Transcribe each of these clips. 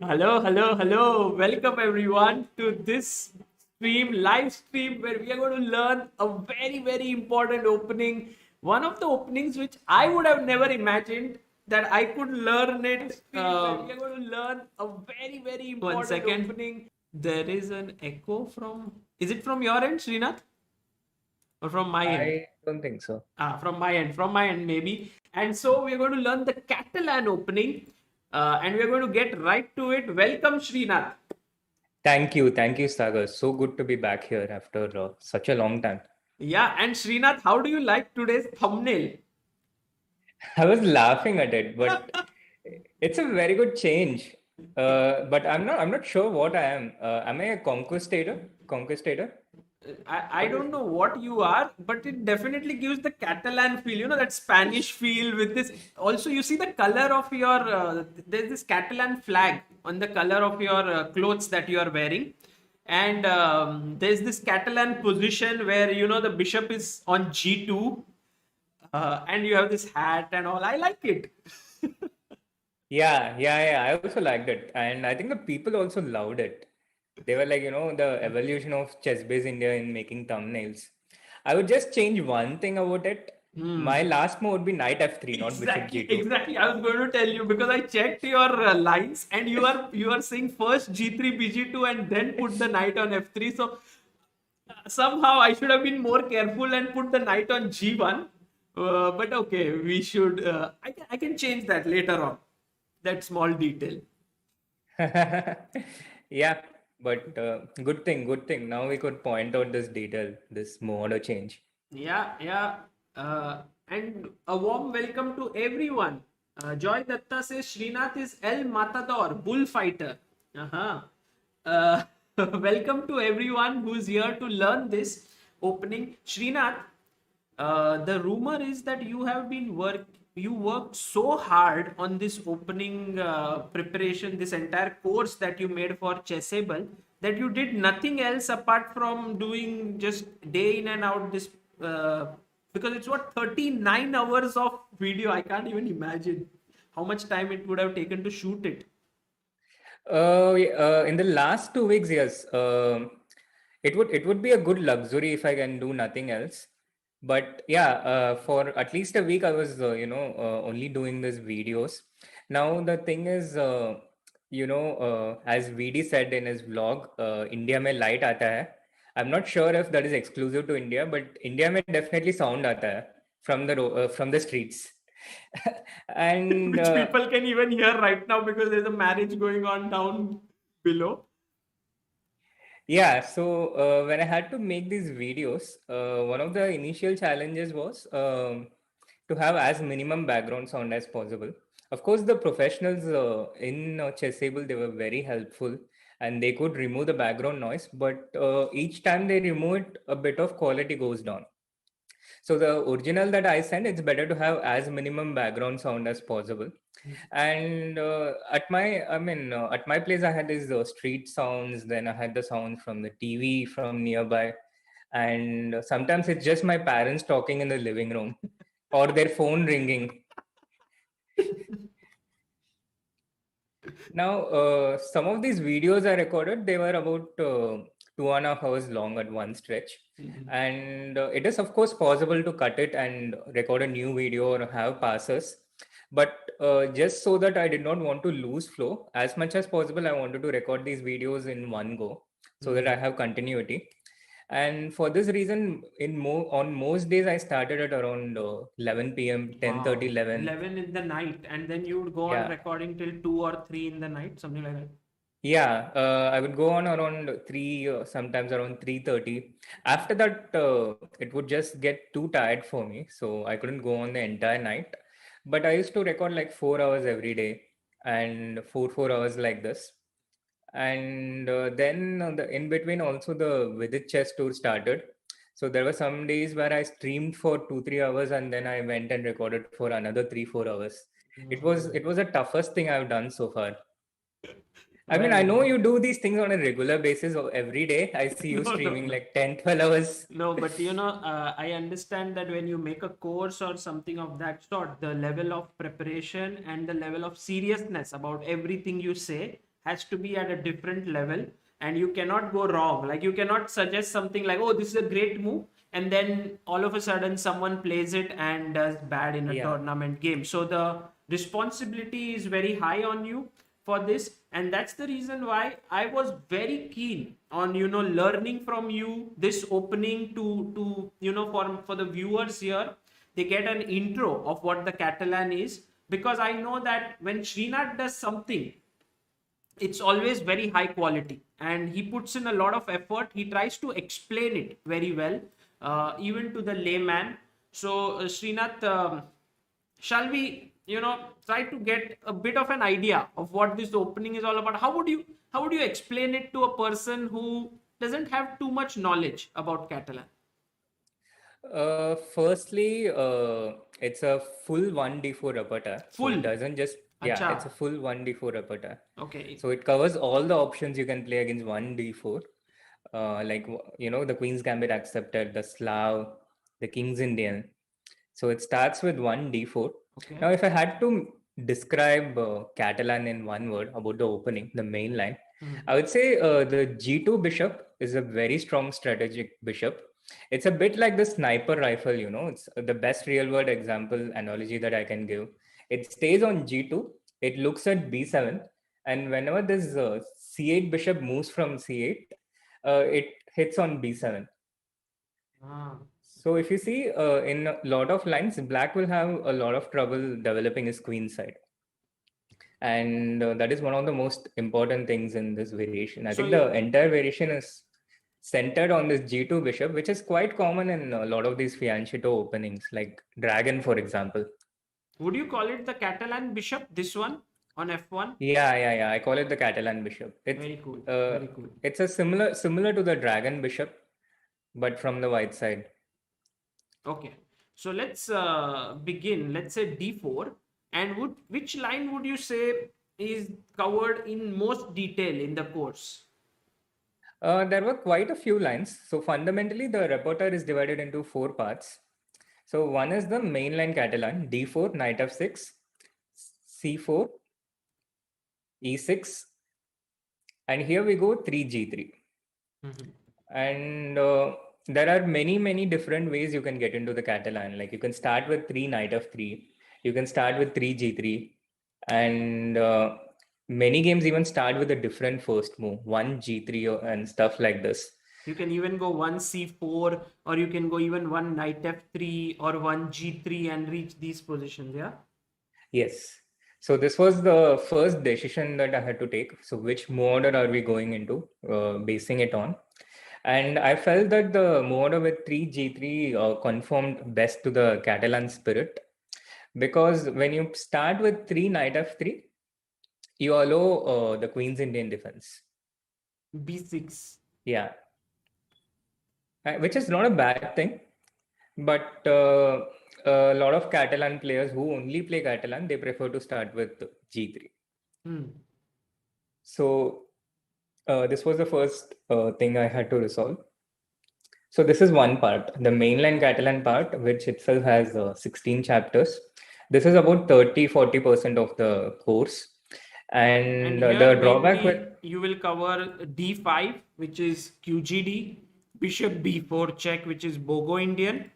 Hello, hello, hello. Welcome everyone to this live stream, where we are going to learn a very, very important opening. One of the openings which I would have never imagined that I could learn it. We are going to learn a very, very important 1 second. Opening. There is an echo from. Is it from your end, Srinath? Or from my end? I don't think so. From my end, maybe. And so we're going to learn the Catalan opening, and we're going to get right to it. Welcome, Srinath. Thank you, Sagar. So good to be back here after such a long time. Yeah, and Srinath, how do you like today's thumbnail? I was laughing at it, but it's a very good change. But I'm not sure what I am. Am I a conquistator? Conquistator? I don't know what you are, but it definitely gives the Catalan feel, that Spanish feel with this. Also, you see the color of your, there's this Catalan flag on the color of your clothes that you are wearing. And there's this Catalan position where, the bishop is on G2, and you have this hat and all. I like it. Yeah. I also liked it, and I think the people also loved it. They were like, the evolution of ChessBase India in making thumbnails. I would just change one thing about it. My last move would be knight f3, not bishop g2. Exactly. I was going to tell you because I checked your lines, and you are saying first G3 BG2 and then put the knight on F3. So somehow I should have been more careful and put the knight on G1. But okay, we should. I can change that later on. That small detail. Yeah, but good thing. Now we could point out this detail, this mode change. Yeah. And a warm welcome to everyone. Joy Datta says Srinath is El Matador, bullfighter. Uh-huh. Uh, welcome to everyone who's here to learn this opening. Srinath, the rumor is that you worked so hard on this opening preparation, this entire course that you made for Chessable, that you did nothing else apart from doing just day in and out this, because it's what, 39 hours of video. I can't even imagine how much time it would have taken to shoot it. In the last 2 weeks, yes. It would be a good luxury if I can do nothing else. But yeah, for at least a week, I was only doing these videos. Now the thing is, as VD said in his vlog, India mein light aata hai. I'm not sure if that is exclusive to India, but India mein definitely sound aata hai from the streets. And Which people can even hear right now because there's a marriage going on down below. yeah, so when I had to make these videos, one of the initial challenges was to have as minimum background sound as possible. Of course, the professionals in Chessable, they were very helpful and they could remove the background noise, but each time they remove it, a bit of quality goes down. So the original that I sent, it's better to have as minimum background sound as possible. And at my place, I had these street sounds. Then I had the sounds from the TV from nearby, and sometimes it's just my parents talking in the living room, or their phone ringing. Now, some of these videos I recorded, they were about 2.5 hours long at one stretch. And it is, of course, possible to cut it and record a new video or have passes. But just so that I did not want to lose flow, as much as possible, I wanted to record these videos in one go so that I have continuity. And for this reason, on most days, I started at around 11 p.m., 10:30, 11. 11 in the night, and then you would go on Yeah. recording till 2 or 3 in the night, something like that. Yeah, I would go on around 3, sometimes around 3:30. After that, it would just get too tired for me, so I couldn't go on the entire night. But I used to record like 4 hours every day, and 4 hours like this. And then in between, also the Visit Chess tour started. So there were some days where I streamed for 2-3 hours, and then I went and recorded for another 3-4 hours. It was the toughest thing I've done so far. I mean, I Well, know you do these things on a regular basis or every day. I see you no, no, streaming no. like 10, 12 hours. No, but I understand that when you make a course or something of that sort, the level of preparation and the level of seriousness about everything you say has to be at a different level, and you cannot go wrong. Like, you cannot suggest something like, oh, this is a great move, and then all of a sudden someone plays it and does bad in a Yeah. tournament game. So the responsibility is very high on you for this, and that's the reason why I was very keen on learning from you this opening to for the viewers here. They get an intro of what the Catalan is, because I know that when Srinath does something, it's always very high quality, and he puts in a lot of effort. He tries to explain it very well, even to the layman. So Srinath, shall we try to get a bit of an idea of what this opening is all about? How would you explain it to a person who doesn't have too much knowledge about Catalan? Firstly, it's a full 1d4 repertoire. So Full. it doesn't just, yeah, Acha. it's a full 1d4 repertoire. Okay. So it covers all the options you can play against 1d4. Like, the Queen's Gambit accepted, the Slav, the King's Indian. So it starts with 1d4. Okay. Now, if I had to describe Catalan in one word about the opening, the main line, I would say the g2 bishop is a very strong strategic bishop. It's a bit like the sniper rifle, it's the best real world example analogy that I can give. It stays on g2, it looks at b7, and whenever this c8 bishop moves from c8, it hits on b7. Ah. So if you see in a lot of lines, black will have a lot of trouble developing his queen side. And that is one of the most important things in this variation. I So think the entire variation is centered on this g2 bishop, which is quite common in a lot of these fianchetto openings, like Dragon, for example. would you call it the Catalan bishop, this one on f1? Yeah. I call it the Catalan bishop. Very cool. Uh, Very cool. it's a similar to the Dragon bishop, but from the white side. Okay, so let's begin. Let's say d4, and which line would you say is covered in most detail in the course? There were quite a few lines. So fundamentally, the repertoire is divided into 4 parts. So one is the mainline Catalan, d4, knight f6, c4, e6, and here we go 3g3. And there are many different ways you can get into the Catalan. Like you can start with 3 knight f3, you can start with 3g3, and many games even start with a different first move, 1g3 and stuff like this. You can even go 1 c4, or you can go even 1 knight f3 or 1 g3 and reach these positions. Yeah. Yes. So this was the first decision that I had to take. So which move order are we going into, basing it on? And I felt that the move order with 3g3 conformed best to the Catalan spirit, because when you start with 3 knight f3, you allow the Queen's Indian defense. b6. Yeah. Which is not a bad thing. But a lot of Catalan players who only play Catalan, they prefer to start with g3. So this was the first thing I had to resolve. So this is one part, the mainline Catalan part, which itself has 16 chapters. This is about 30-40% of the course. And here the drawback mainly with... you will cover d5, which is QGD, bishop b4 check, which is Bogo Indian.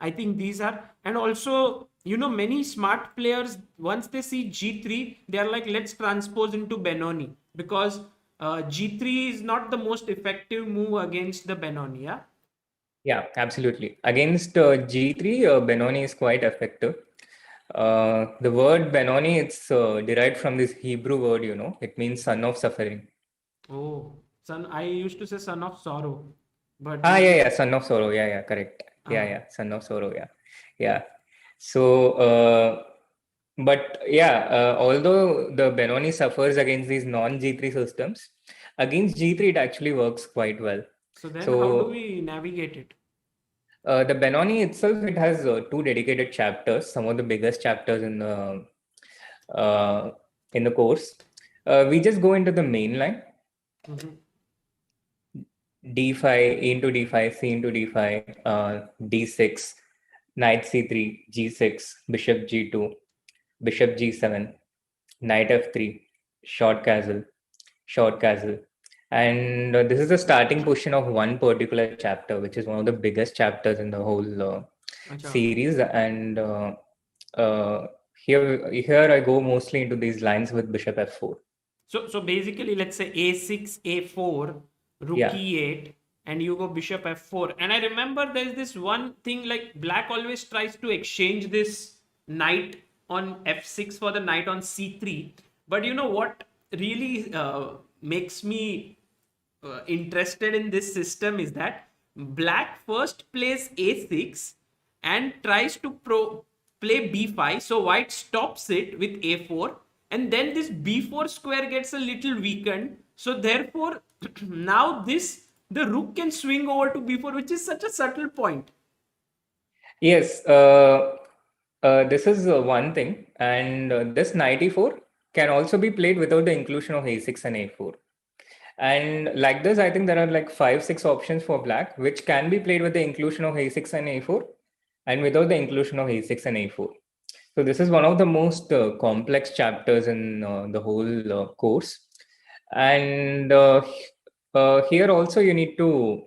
I think these are, and also, many smart players, once they see g3, they are like, let's transpose into Benoni, because g3 is not the most effective move against the Benoni. Yeah. Yeah, absolutely. Against g3, Benoni is quite effective. The word Benoni, it's derived from this Hebrew word, it means son of suffering. Oh, son. I used to say son of sorrow, but Yeah, son of sorrow. Yeah, correct. Yeah, son of sorrow. Yeah. So, but yeah, although the Benoni suffers against these non-G3 systems, against G3 it actually works quite well. So then, how do we navigate it? The Benoni itself, it has 2 dedicated chapters, some of the biggest chapters in the course. We just go into the main line. Mhm. D5, A into D5, C into D5, D6, Knight C3, G6, Bishop G2, Bishop G7, Knight F3, short castle. And this is the starting portion of one particular chapter, which is one of the biggest chapters in the whole Acha. series. And uh, here I go mostly into these lines with Bishop F4. So basically, let's say a6, a4, rook Yeah. e8, and you go bishop f4. And I remember there's this one thing like black always tries to exchange this knight on f6 for the knight on c3. But you know what really makes me interested in this system is that black first plays a6 and tries to play b5, so white stops it with a4, and then this b4 square gets a little weakened, so therefore now the rook can swing over to b4, which is such a subtle point. Yes, this is one thing, and this knight e4 can also be played without the inclusion of a6 and a4. And like this, I think there are like 5, 6 options for black, which can be played with the inclusion of a6 and a4, and without the inclusion of a6 and a4. So this is one of the most complex chapters in the whole course. And here also you need to,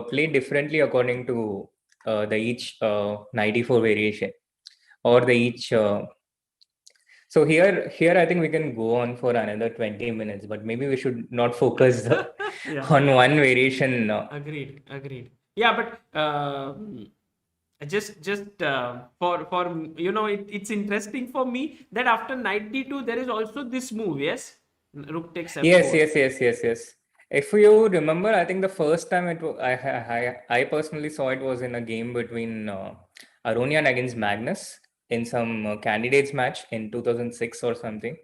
play differently according to the each 94 variation or the each. So here I think we can go on for another 20 minutes, but maybe we should not focus Yeah, on one variation. agreed. Yeah, but just for it's interesting for me that after knight d2 there is also this move. Yes, rook takes Yes, f4. yes, yes, yes, yes. If you remember, I think the first time I personally saw it was in a game between Aronian against Magnus in some candidates match in 2006 or something.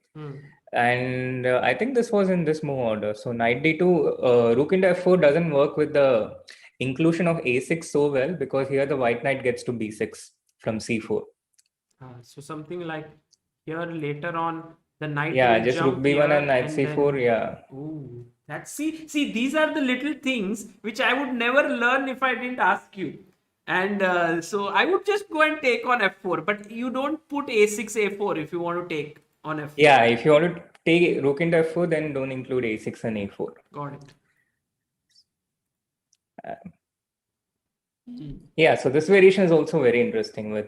And I think this was in this move order. So knight d2, rook into f4 doesn't work with the inclusion of a6 so well, because here the white knight gets to b6 from c4. So something like here later on, the knight Yeah, will just rook jump b1 and here knight and c4. then. Yeah. Ooh, that's see, these are the little things which I would never learn if I didn't ask you. And so I would just go and take on f4, but you don't put a6, a4 if you want to take on f4. Yeah, if you want to take rook into f4, then don't include a6 and a4. Got it. Yeah, so this variation is also very interesting with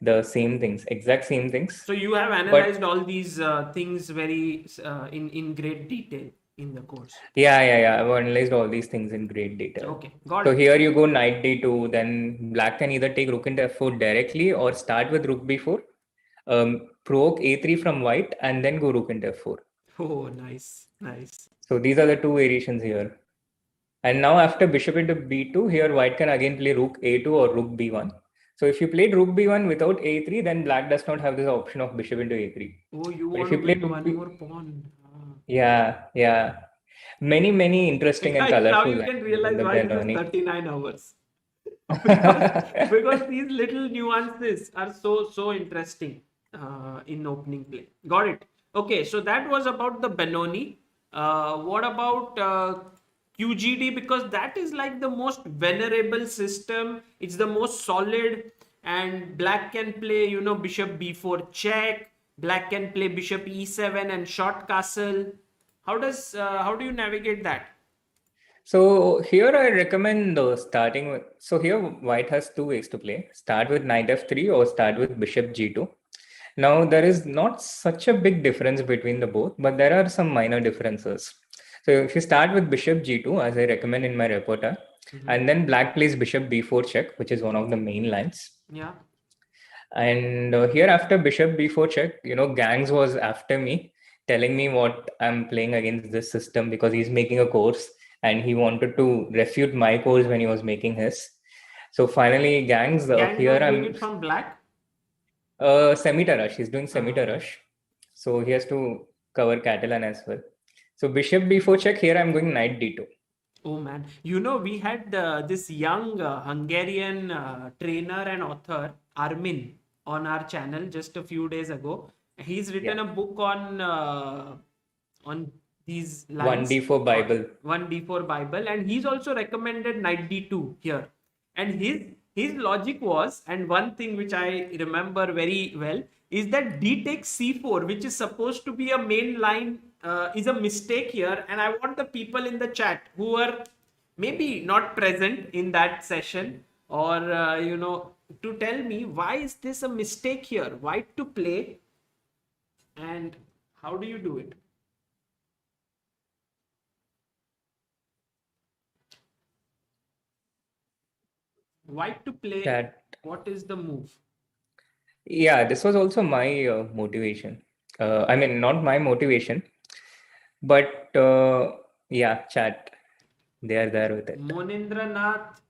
the same things, exact same things. So you have But analyzed all these things very in great detail in the course. yeah, I've analyzed all these things in great detail. Okay, got So it. here you go knight d2, then black can either take rook into f4 directly or start with rook b4, provoke a3 from white, and then go rook into f4. Oh, nice. So these are the two variations here. And now after bishop into b2, here white can again play rook a2 or rook b1. So if you played rook b1 without a3, then black does not have this option of bishop into a3. Oh, you But want if to you play win rook one b, more pawn. Ah. yeah, many interesting and Guys, now colorful you can lines realize that why they're this is learning. 39 hours. because these little nuances are so interesting in opening play. Got it. Okay, so that was about the Benoni. What about QGD? Because that is like the most venerable system. It's the most solid, and black can play, bishop b4 check. Black can play bishop e7 and short castle. How do you navigate that? So here I recommend starting with, so here white has two ways to play. Start with knight f3 or start with bishop g2. Now there is not such a big difference between the both, but there are some minor differences. So if you start with bishop g2, as I recommend in my repertoire, and then black plays bishop b4 check, which is one of the main lines. Yeah. And here after bishop b4 check, Gangs was after me, telling me what I'm playing against this system because he's making a course and he wanted to refute my course when he was making his. So finally, Gangs, Gangs here was doing I'm it from black. Semi-Tarash. He's doing semi-Tarash. So he has to cover Catalan as well. So bishop b4 check, here I'm going knight d2. Oh man, we had this young Hungarian trainer and author Armin on our channel just a few days ago. He's written a book on these lines. 1D4 Bible. 1D4 Bible, and he's also recommended knight d2 here. And his logic was, and one thing which I remember very well is that d takes c4, which is supposed to be a main line, is a mistake here. And I want the people in the chat who are maybe not present in that session, or to tell me why is this a mistake here, white to play, and how do you do it? White to play, what is the move? Yeah, this was also my motivation. I mean, not my motivation, but yeah, chat, they are there with it. Monindranath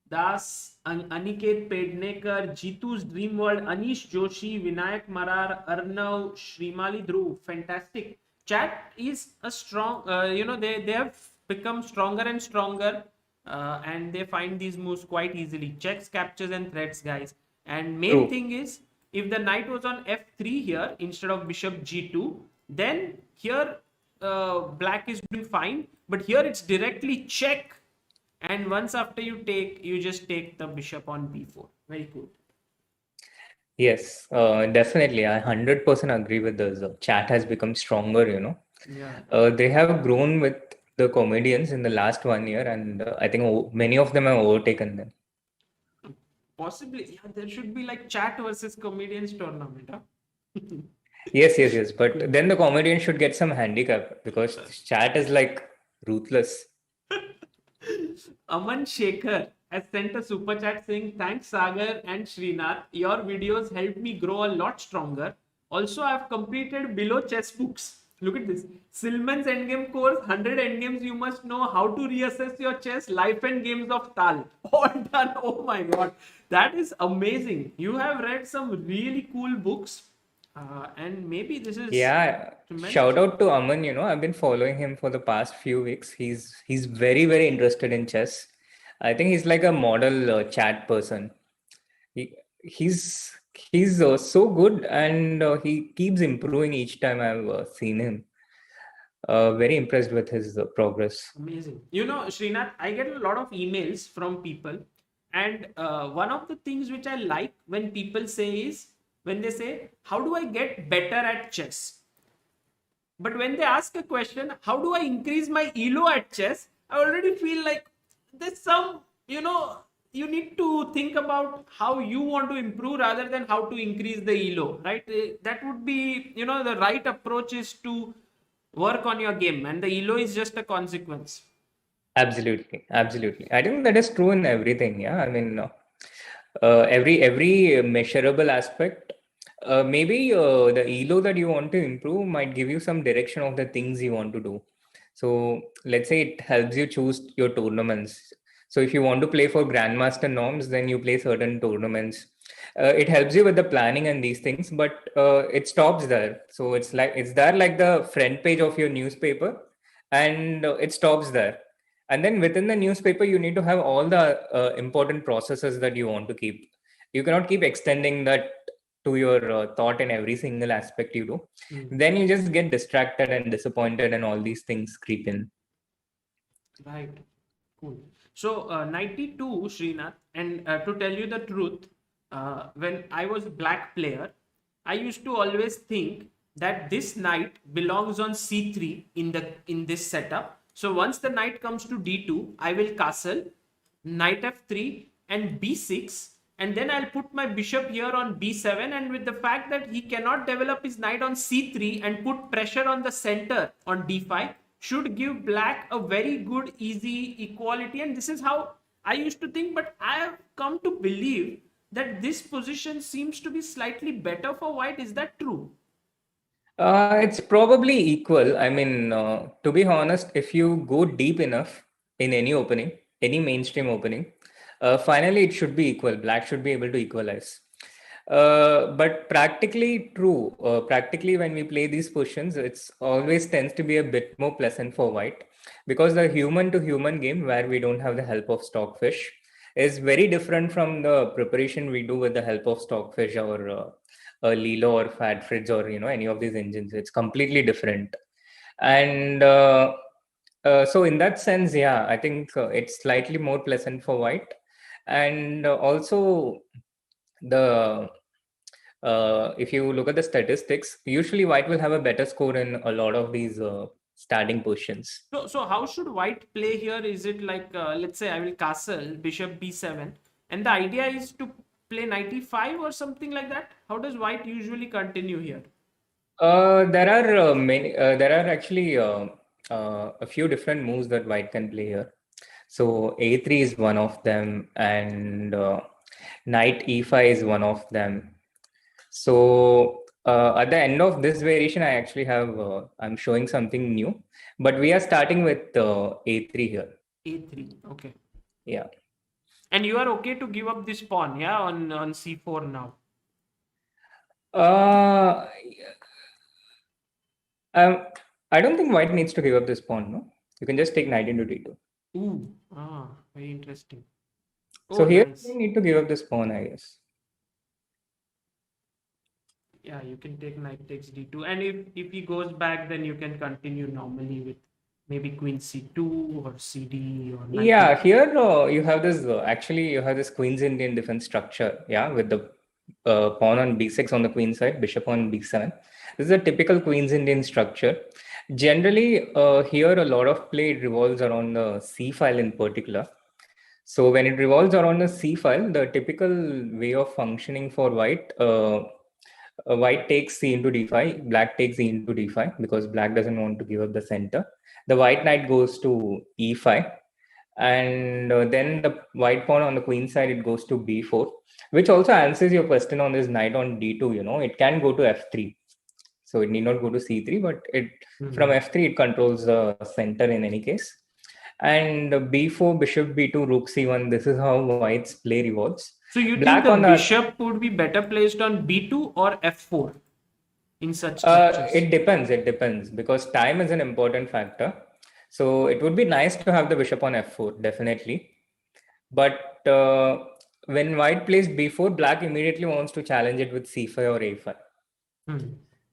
Das, Aniket Pednekar, Jitu's Dream World, Anish Joshi, Vinayak Marar, Arnav, Shrimali Dhruv. Fantastic. Chat is a strong, they have become stronger and stronger, and they find these moves quite easily. Checks, captures, and threats, guys. And main thing is, if the knight was on f3 here instead of bishop g2, then here black is doing fine, but here it's directly check. And once after you take, you just take the bishop on b4. Very cool. Yes, definitely. I 100% agree with this. Chat has become stronger, Yeah. They have grown with the comedians in the last 1 year, and I think many of them have overtaken them. Possibly, yeah, there should be like chat versus comedians tournament. Huh? Yes. But then the comedian should get some handicap because chat is like ruthless. Aman Shekhar has sent a super chat saying, "Thanks, Sagar and Srinath. Your videos helped me grow a lot stronger. Also, I've completed below chess books. Look at this. Silman's endgame course, 100 endgames you must know, how to reassess your chess, life and games of Tal. All done. Oh my god. That is amazing. You have read some really cool books. And maybe this is tremendous. Shout out to Aman. I've been following him for the past few weeks. He's very, very interested in chess. I think he's like a model chat person. He's so good, and he keeps improving each time I've seen him. Very impressed with his progress. Amazing. Srinath, I get a lot of emails from people, and one of the things which I like when people say is, when they say, how do I get better at chess? But when they ask a question, how do I increase my elo at chess? I already feel like there's some, you need to think about how you want to improve rather than how to increase the elo, right? That would be, the right approach is to work on your game, and the elo is just a consequence. Absolutely. I think that is true in everything. Yeah, I mean, every measurable aspect. Maybe the elo that you want to improve might give you some direction of the things you want to do. So let's say it helps you choose your tournaments. So if you want to play for grandmaster norms, then you play certain tournaments. It helps you with the planning and these things, but it stops there. So it's there like the front page of your newspaper, and it stops there. And then within the newspaper, you need to have all the important processes that you want to keep. You cannot keep extending that to your thought in every single aspect you do. Then you just get distracted and disappointed, and all these things creep in. Right. Cool. So 92, Srinath, and to tell you the truth, when I was a black player, I used to always think that this knight belongs on c3 in this setup. So once the knight comes to d2, I will castle, knight f3 and b6, and then I'll put my bishop here on b7, and with the fact that he cannot develop his knight on c3 and put pressure on the center on d5, should give black a very good easy equality. And this is how I used to think, but I have come to believe that this position seems to be slightly better for white. Is that true? It's probably equal. I mean, to be honest, if you go deep enough in any opening, any mainstream opening, finally it should be equal. Black should be able to equalize. But practically true. Practically, when we play these positions, it's always tends to be a bit more pleasant for white, because the human to human game, where we don't have the help of stockfish, is very different from the preparation we do with the help of stockfish or Lilo or Fadfridge or any of these engines. It's completely different. And so in that sense, yeah, I think it's slightly more pleasant for white. And also the if you look at the statistics, usually white will have a better score in a lot of these starting positions. So how should white play here? Is it like, let's say I will castle bishop b7, and the idea is to play knight e5 or something like that? How does white usually continue here? There are many. There are actually a few different moves that white can play here. So a3 is one of them, and knight e5 is one of them. So at the end of this variation, I actually have I'm showing something new, but we are starting with a3 here. A3, okay. Yeah. And you are okay to give up this pawn, yeah, on c4 now? Uh, I don't think white needs to give up this pawn. No, you can just take knight into d2. Ooh, very interesting. So Oh, here nice. you need to give up this pawn, I guess. Yeah, you can take knight takes d2, and if he goes back, then you can continue normally with maybe queen c2 or cd or knight. Yeah, here you have this actually you have this Queen's Indian defense structure. Yeah, with the pawn on b6 on the queen side, bishop on b7. This is a typical Queen's Indian structure. Generally, here a lot of play revolves around the c file in particular. So when it revolves around the c file, the typical way of functioning for white, white takes c into d5, black takes e into d5 because black doesn't want to give up the center. The white knight goes to e5, and then the white pawn on the queen side, it goes to b4, which also answers your question on this knight on d2. It can go to f3, so it need not go to c3, but it from f3 it controls the center in any case. And b4, bishop b2, rook c1. This is how white's play revolves. So you think Black the on the bishop would be better placed on b2 or f4 in such structures? it depends because time is an important factor. So it would be nice to have the bishop on f4, definitely. But when white plays b4, black immediately wants to challenge it with c5 or a5.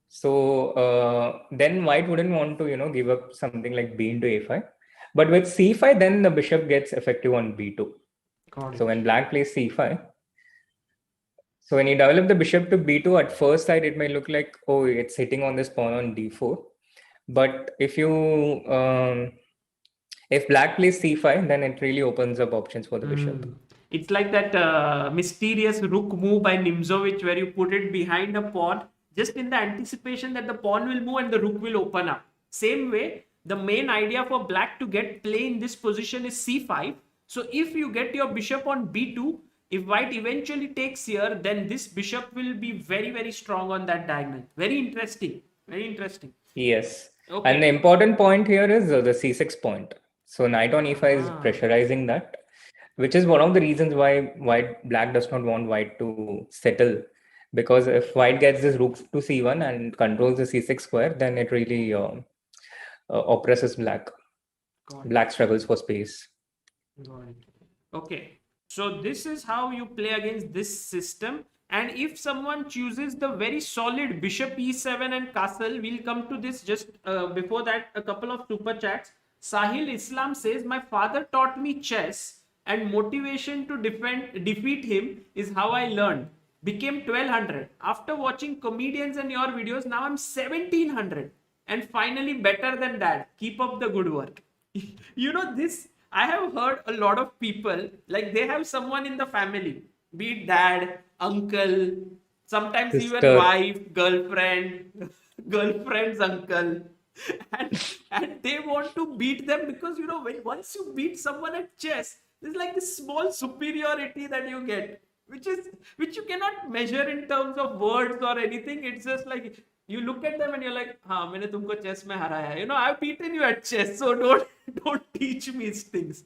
So then white wouldn't want to, give up something like b into a5. But with c5, then the bishop gets effective on b2. So when black plays c5, so when you develop the bishop to b2, at first sight, it may look like, oh, it's hitting on this pawn on d4. But if black plays c5, then it really opens up options for the bishop. It's like that mysterious rook move by Nimzowitsch where you put it behind a pawn just in the anticipation that the pawn will move and the rook will open up. Same way, the main idea for black to get play in this position is c5. So if you get your bishop on b2, if white eventually takes here, then this bishop will be very, very strong on that diagonal. Very interesting. Very interesting. Yes. Okay. And the important point here is the c6 point. So knight on e5 is pressurizing that, which is one of the reasons why black does not want white to settle. Because if white gets this rook to c1 and controls the c6 square, then it really oppresses black. Black struggles for space. Got it. Okay. So this is how you play against this system. And if someone chooses the very solid bishop e7 and castle, we'll come to this just before that, a couple of super chats. Sahil Islam says, my father taught me chess and motivation to defeat him is how I learned. Became 1200. After watching comedians and your videos, now I'm 1700. And finally better than that. Keep up the good work. This, I have heard a lot of people, like they have someone in the family, be it dad, uncle, sometimes even wife, girlfriend, girlfriend's uncle. And they want to beat them because once you beat someone at chess, there's like this small superiority that you get, which you cannot measure in terms of words or anything. It's just like you look at them and you're like, "Ha, मैंने तुमको chess में हराया." I've beaten you at chess, so don't teach me things.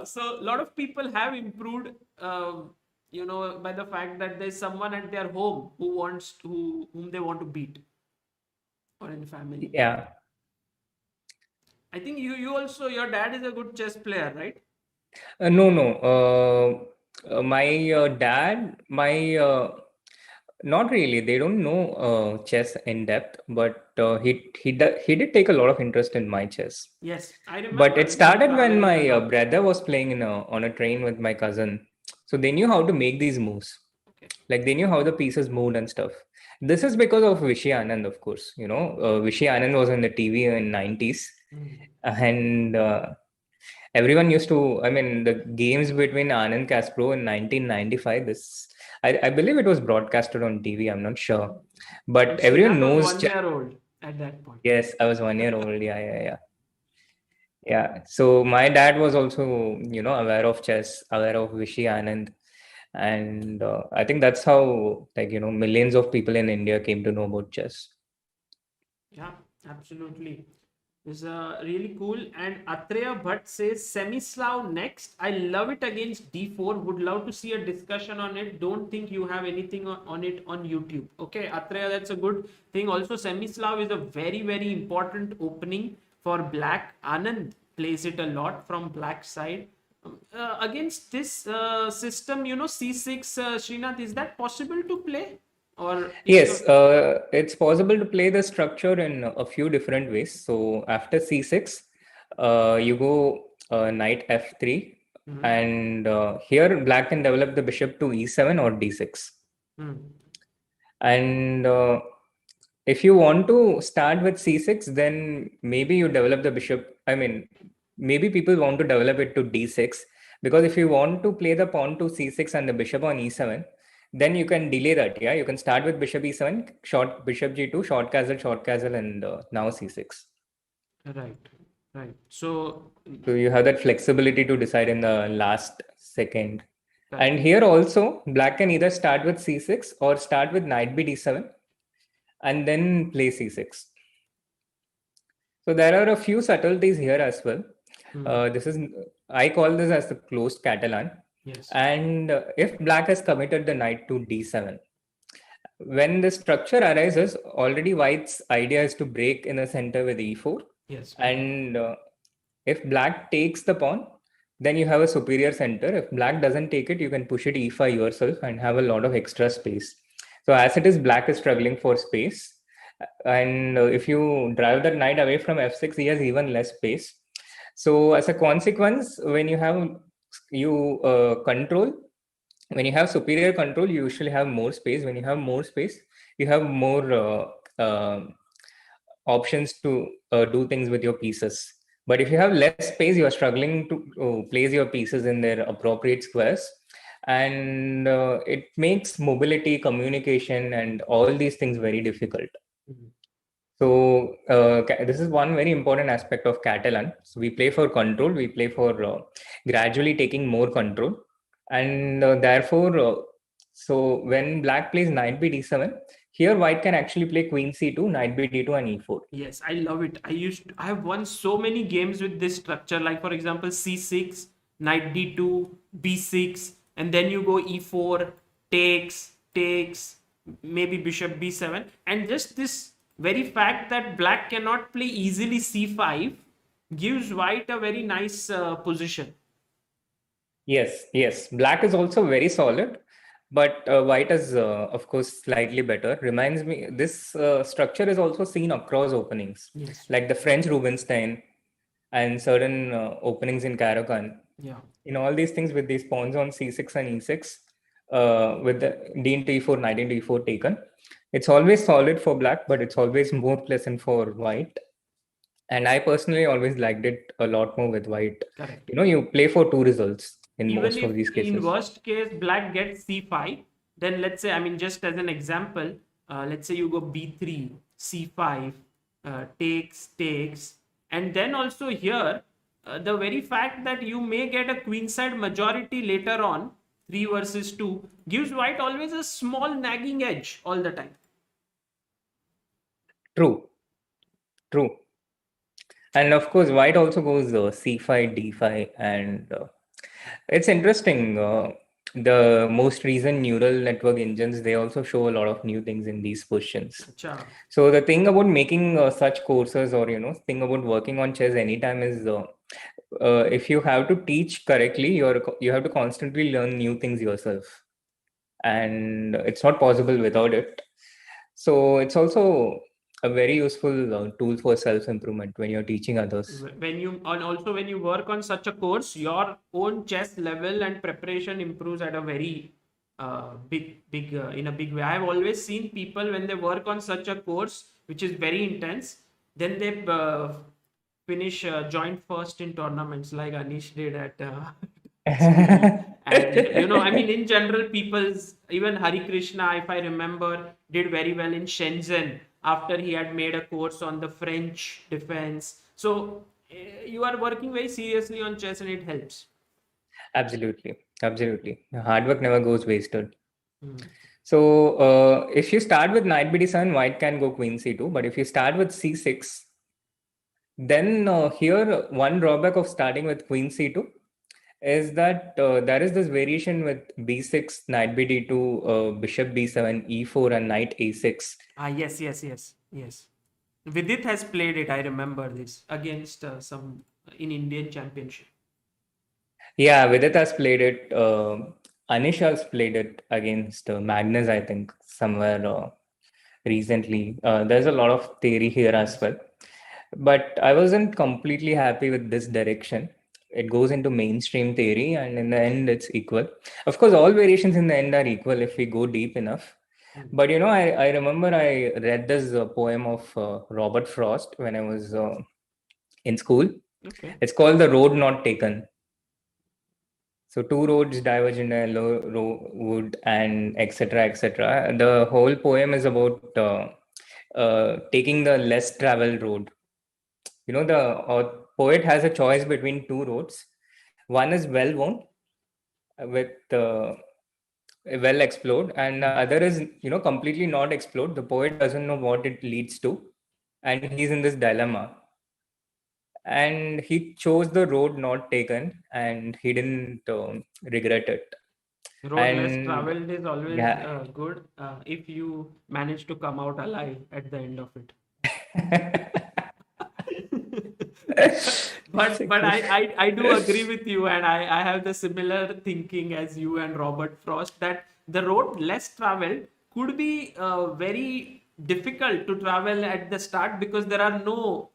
So a lot of people have improved, by the fact that there's someone at their home whom they want to beat, or in family. Yeah. I think you also, your dad is a good chess player, right? No. My dad, Not really. They don't know chess in depth, but he did take a lot of interest in my chess. Yes, I But remember it you were started when traveling a my lot. brother was playing on a train with my cousin, so they knew how to make these moves. Okay. Like they knew how the pieces moved and stuff. This is because of Vishy Anand, of course. Vishy Anand was on the TV in 90s, Hmm. and everyone used to. I mean, the games between Anand Kasparov in 1995. I believe it was broadcasted on TV. I'm not sure, but And everyone Srinath was knows. 1 year old at that point. Yes, I was 1 year old. Yeah, yeah, yeah. Yeah. So my dad was also, aware of chess, aware of Vishy Anand. And I think that's how, like, millions of people in India came to know about chess. Yeah, absolutely. Is really cool. And Atreya Bhatt says Semislav next. I love it against d4. Would love to see a discussion on it. Don't think you have anything on it on YouTube. Okay, Atreya, that's a good thing. Also, Semislav is a very, very important opening for black. Anand plays it a lot from black side. Against this system, c6, Srinath, is that possible to play? Or if Yes, you're. it's possible to play the structure in a few different ways. So after c6, you go knight f3, Mhm. and here black can develop the bishop to e7 or d6. Hmm. And if you want to start with c6, then maybe you develop the bishop. I mean, maybe people want to develop it to d6, because if you want to play the pawn to c6 and the bishop on e7, then you can delay that. Yeah, you can start with bishop e7, short bishop g2, short castle, and now c6. Right, right. So, So you have that flexibility to decide in the last second. correct. And here also, black can either start with c6 or start with knight b d7 and then play c6. So there are a few subtleties here as well. Hmm. This is I call this as the closed Catalan. Yes, And if black has committed the knight to d7, when the structure arises, already white's idea is to break in the center with e4. yes, correct. And if black takes the pawn, then you have a superior center. If black doesn't take it, you can push it e5 yourself and have a lot of extra space. So as it is, black is struggling for space. And if you drive that knight away from f6, he has even less space. So as a consequence, when you have you control, when you have superior control, you usually have more space. When you have more space, you have more options to do things with your pieces. But if you have less space, you are struggling to place your pieces in their appropriate squares. And it makes mobility, communication, and all these things very difficult. Mhm. So this is one very important aspect of Catalan. So we play for control. We play for gradually taking more control, and therefore, so when black plays knight b d7, here white can actually play queen c2, knight b d2, and e4. Yes, I love it. I have won so many games with this structure. Like for example, c6, knight d2, b6, and then you go e4, takes, maybe bishop b7, and just this very fact that black cannot play easily c5 gives white a very nice position. Yes, yes. Black is also very solid, but white is, of course, slightly better. Reminds me, this structure is also seen across openings, Yes. like the French Rubinstein and certain openings in Caro-Kann. Yeah. In all these things with these pawns on c6 and e6, with the d into e4, knight into e4 taken, it's always solid for black, but it's always more pleasant for white. And I personally always liked it a lot more with white. Correct. You play for two results in Even most if of these in cases. worst case black gets c5, then let's say, I mean, just as an example, let's say you go b3, c5, takes, and then also here, the very fact that you may get a queenside majority later on, 3 versus 2, gives white always a small nagging edge all the time. True, true. And of course, white also goes c5, d5, and it's interesting. The most recent neural network engines, they also show a lot of new things in these positions. Acha. So the thing about making such courses, or thing about working on chess anytime is, if you have to teach correctly, you have to constantly learn new things yourself. and it's not possible without it. So it's also a very useful tool for self-improvement when you're teaching others. When you, and also when you work on such a course, your own chess level and preparation improves at a very big in a big way. I have always seen people when they work on such a course which is very intense, then they finish joint first in tournaments like Anish did at school. And I mean, in general, people's, even Hari Krishna, if I remember, did very well in Shenzhen after he had made a course on the French defense. So you are working very seriously on chess and it helps. Absolutely, absolutely. Hard work never goes wasted. Hmm. So if you start with knight bd7, white can go queen c2. But if you start with c6, then here one drawback of starting with queen c2 is that there is this variation with b6, knight bd2, bishop b7, e4, and knight a6. Ah, yes, yes, yes, yes. Vidit has played it. I remember this against some in Indian Championship. Yeah, Vidit has played it. Anish has played it against Magnus, I think, somewhere recently. There's a lot of theory here as well. But I wasn't completely happy with this direction. It goes into mainstream theory, and in the end, it's equal. Of course, all variations in the end are equal if we go deep enough. But I remember I read this poem of Robert Frost when I was in school. Okay. It's called The Road Not Taken. So two roads diverge in a wood, and etc. etc. The whole poem is about taking the less traveled road. The poet has a choice between two roads. One is well worn with well explored, and the other is completely not explored. The poet doesn't know what it leads to, and he's in this dilemma. And he chose the road not taken, and he didn't regret it. Road less And traveled is always yeah. good if you manage to come out alive at the end of it. But I do agree with you, and I have the similar thinking as you and Robert Frost, that the road less traveled could be very difficult to travel at the start because there are no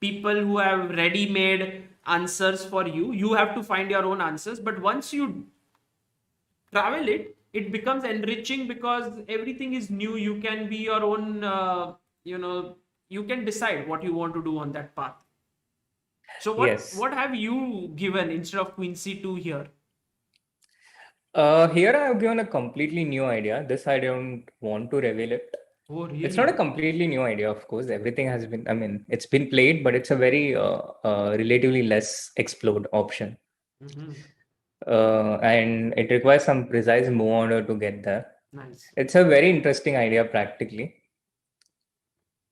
people who have ready made answers for you. You have to find your own answers, but once you travel it becomes enriching because everything is new. You can be your own you know you can decide what you want to do on that path. So what Yes. what have you given instead of queen c2 here? Here I have given a completely new idea. This I don't want to reveal it. Oh, It's not a really? completely new idea, of course. Everything has been, I mean, it's been played, but it's a very relatively less explored option. Hmm. And it requires some precise move order to get there. Nice. It's a very interesting idea practically.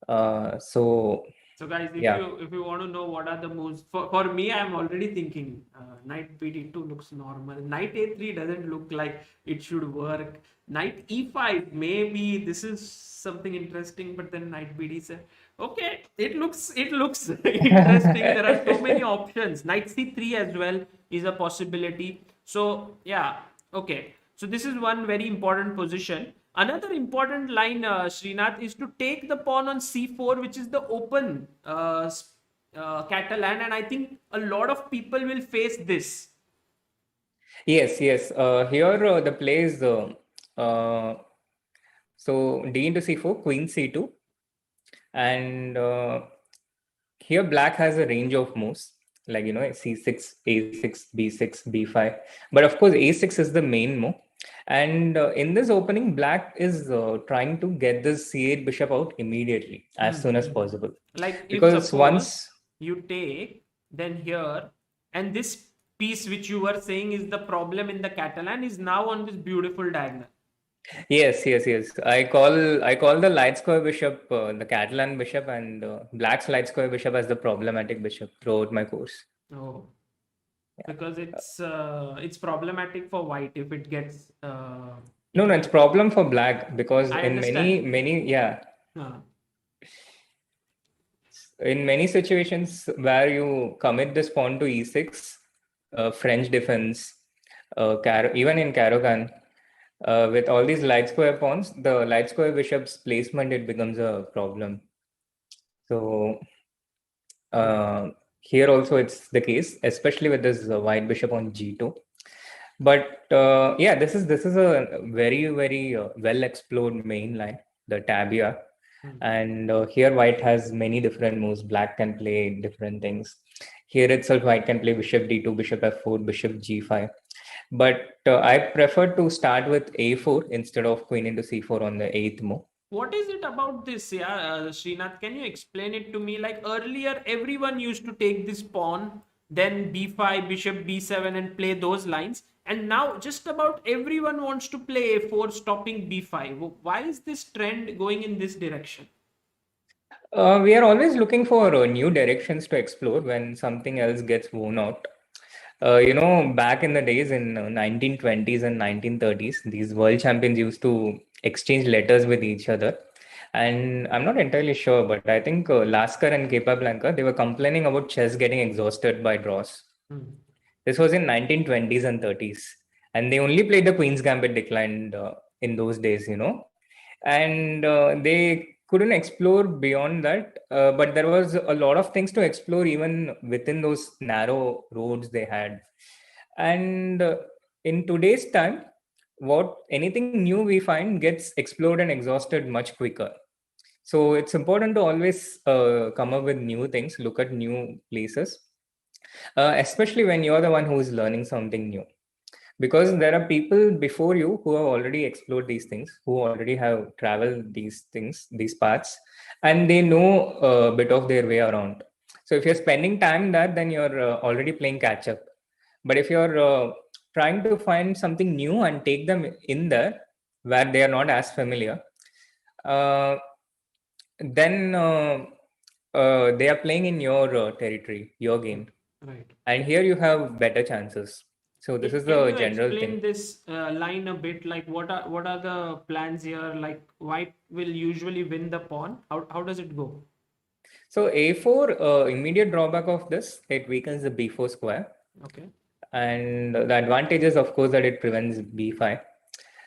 So So guys, yeah. if you want to know what are the moves for me, I'm already thinking knight bd2 looks normal. Knight a3 doesn't look like it should work. Knight e5, maybe this is something interesting, but then knight bd7. Okay, it looks interesting. There are so many options. Knight c3 as well is a possibility. So yeah, okay. So this is one very important position. Another important line, Srinath, is to take the pawn on c4, which is the open Catalan, and I think a lot of people will face this. Yes, yes. Here the play is uh, so d into c4, queen c2, and here black has a range of moves like c6, a6, b6, b5. But of course, a6 is the main move. And in this opening, black is trying to get this c8 bishop out immediately, as soon as Mhm. possible. Like if Because suppose once, you take, then here, and this piece which you were saying is the problem in the Catalan is now on this beautiful diagonal. yes, yes, yes, I call the light square bishop the Catalan bishop, and black's light square bishop as the problematic bishop throughout my course. Oh, because it's problematic for white if it gets No, if no, it's you. problem for black because I in many, understand. many, yeah, Uh, in many situations where you commit this pawn to e6, French defense, Even in Karogan, with all these light square pawns, the light square bishop's placement, it becomes a problem. So here also it's the case, especially with this white bishop on g2. But yeah, this is a very well explored main line, the tabia. And here white has many different moves. Black can play different things. Here itself, white can play bishop d2, bishop f4, bishop g5. But I prefer to start with a4 instead of queen into c4 on the eighth move. What is it about this, yeah, Srinath? Can you explain it to me? Like earlier, everyone used to take this pawn, then b5, bishop b7, and play those lines. And now, just about everyone wants to play a4, stopping b5. Why is this trend going in this direction? We are always looking for new directions to explore when something else gets worn out. Back in the days in 1920s and 1930s, these world champions used to exchange letters with each other. And I'm not entirely sure, but I think Lasker and Capablanca, they were complaining about chess getting exhausted by draws. This was in 1920s and 30s. And they only played the Queen's Gambit declined in those days, and they couldn't explore beyond that. But there was a lot of things to explore even within those narrow roads they had. And in today's time, what anything new we find gets explored and exhausted much quicker. So it's important to always come up with new things, look at new places, especially when you're the one who is learning something new, because there are people before you who have already explored these things, who already have traveled these things, these paths, and they know a bit of their way around. So if you're spending time there, then you're already playing catch up. But if you're trying to find something new and take them in there where they are not as familiar, uh, then they are playing in your territory, your game. Right. And here you have better chances. So this is Can the you general explain thing. this line a bit? Like what are the plans here? Like white will usually win the pawn. How does it go? So a4, immediate drawback of this, it weakens the b4 square. Okay. And the advantage is, of course, that it prevents b5.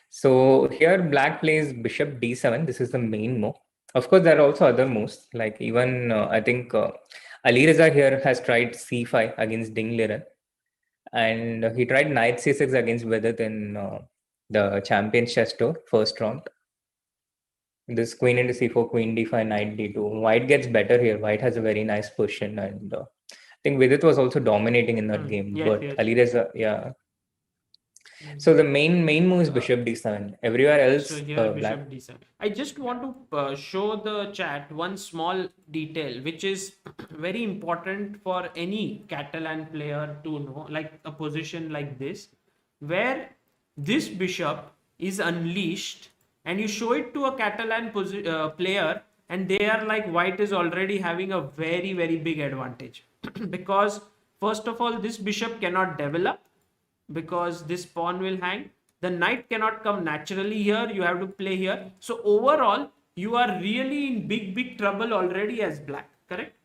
So here black plays bishop d7. This is the main move. Of course, there are also other moves. Like even, I think Ali Reza here has tried c5 against Ding Liren. And he tried knight c6 against Vedant in the Champions Chess Tour, first round. This queen into c4, queen d5, knight d2. White gets better here. White has a very nice position, and I think Vidit was also dominating in that game. Yes, But yes. Ali Reza, yeah. So the main move is bishop d7. Everywhere else, So here black. bishop d7. I just want to show the chat one small detail which is very important for any Catalan player to know, like a position like this, where this bishop is unleashed and you show it to a Catalan player and they are like white is already having a very big advantage because first of all this bishop cannot develop because this pawn will hang. The knight cannot come naturally here. You have to play here. So overall, you are really in big trouble already as black. Correct?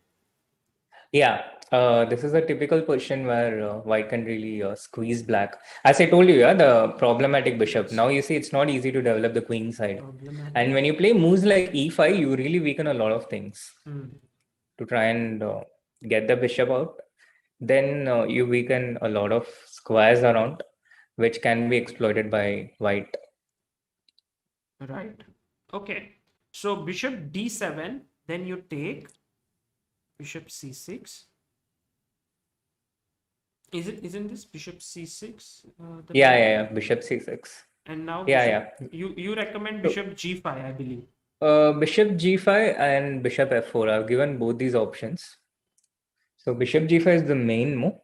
Yeah, this is a typical position where white can really squeeze black. As I told you, yeah, the problematic bishop. Yes. Now you see it's not easy to develop the queen side. Problematic. And when you play moves like e5, you really weaken a lot of things to try and get the bishop out. Then you weaken a lot of squares around, which can be exploited by white. Right. Okay. So bishop d7, then you take bishop c6. Isn't this bishop c6 the Yeah, bishop c6. and now Yeah, bishop yeah. you recommend So, bishop g5, I believe. bishop g5 and bishop f4. I've given both these options. So bishop g5 is the main move,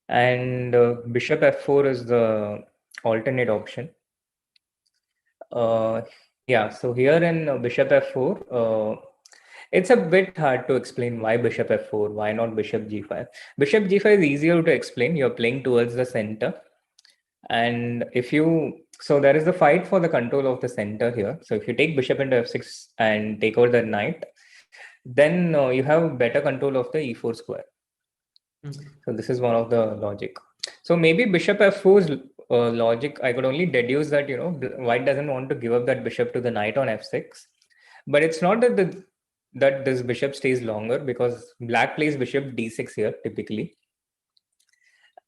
and bishop f4 is the alternate option. Uh, yeah, so here in bishop f4, it's a bit hard to explain why bishop f4, why not bishop g5. Bishop g5 is easier to explain. You're playing towards the center. And so there is the fight for the control of the center here. So if you take bishop into f6 and take over the knight, then you have better control of the e4 square. So this is one of the logic. So maybe bishop f4's logic, I could only deduce that, white doesn't want to give up that bishop to the knight on f6. But it's not that that this bishop stays longer, because black plays bishop d6 here typically.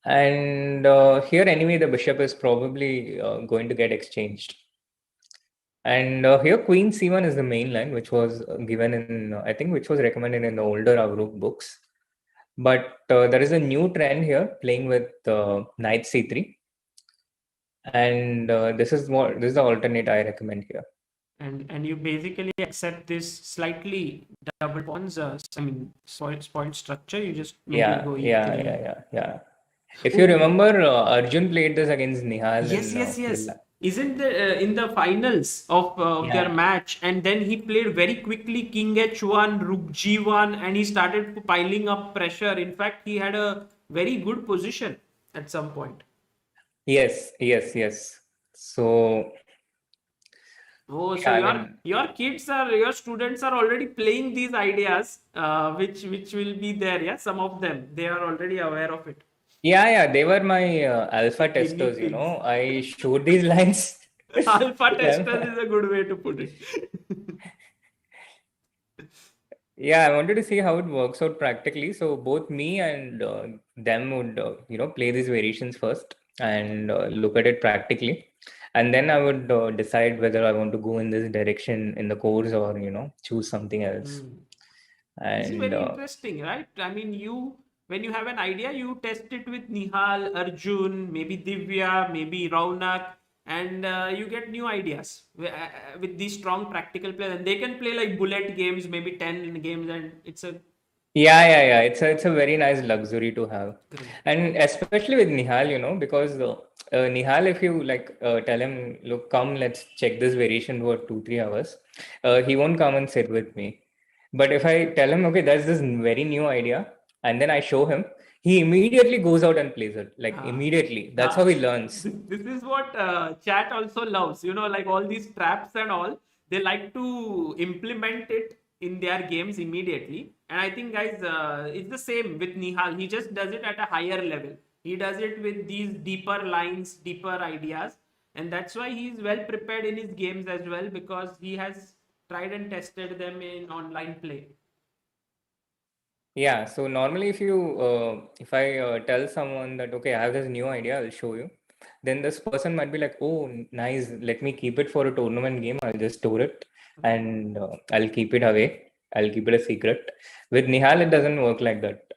And here anyway, the bishop is probably going to get exchanged. And here queen c1 is the main line, which was given in, I think, which was recommended in the older Avruk books. But there is a new trend here, playing with knight c3. And this is the alternate I recommend here. And you basically accept this slightly double pawns, point structure. You just make it go e3. Yeah. If you remember, Arjun played this against Nihal. Yes. Isn't the in the finals of their match, and then he played very quickly king h1, rook g1, and he started piling up pressure. In fact, he had a very good position at some point. Yes. So. Oh, so your students are already playing these ideas, which will be there. Yeah, some of them, they are already aware of it. Yeah, they were my alpha testers. I showed these lines. Alpha testers is a good way to put it. Yeah, I wanted to see how it works out practically. So both me and them would, play these variations first and look at it practically. And then I would decide whether I want to go in this direction in the course, or, choose something else. This is very interesting, right? I mean, when you have an idea, you test it with Nihal, Arjun, maybe Divya, maybe Raunak, and you get new ideas with these strong practical players. And they can play like bullet games, maybe 10 games, and it's a... Yeah. It's a very nice luxury to have. Great. And especially with Nihal, because Nihal, if you tell him, look, come, let's check this variation for 2-3 hours, he won't come and sit with me. But if I tell him, okay, that's this very new idea, and then I show him, he immediately goes out and plays it. Immediately. That's how he learns. This is what chat also loves. Like all these traps and all, they like to implement it in their games immediately. And I think, guys, it's the same with Nihal. He just does it at a higher level. He does it with these deeper lines, deeper ideas. And that's why he's well prepared in his games as well, because he has tried and tested them in online play. Yeah, so normally if I tell someone that, okay, I have this new idea, I'll show you, then this person might be like, oh, nice, let me keep it for a tournament game. I'll just store it and I'll keep it away. I'll keep it a secret. With Nihal, it doesn't work like that.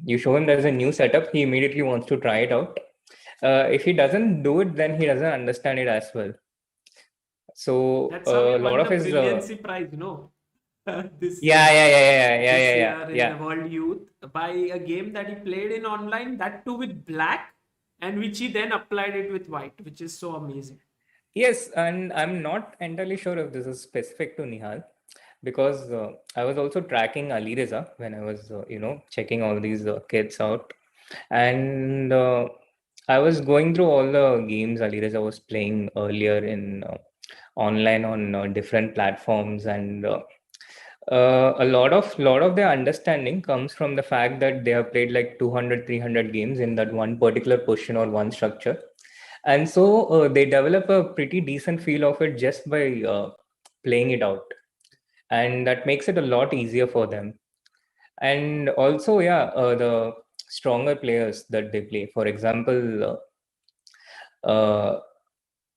You show him there's a new setup, he immediately wants to try it out. If he doesn't do it, then he doesn't understand it as well. So that's how a lot of his brilliancy prize, this year in the World Youth, by a game that he played in online, that too with black, and which he then applied it with white, which is so amazing. Yes, and I'm not entirely sure if this is specific to Nihal, because I was also tracking Ali Reza when I was, checking all these kids out, and I was going through all the games Ali Reza was playing earlier in online on different platforms, and a lot of their understanding comes from the fact that they have played like 200-300 games in that one particular position or one structure, and so they develop a pretty decent feel of it just by playing it out, and that makes it a lot easier for them. And also, the stronger players that they play, for example,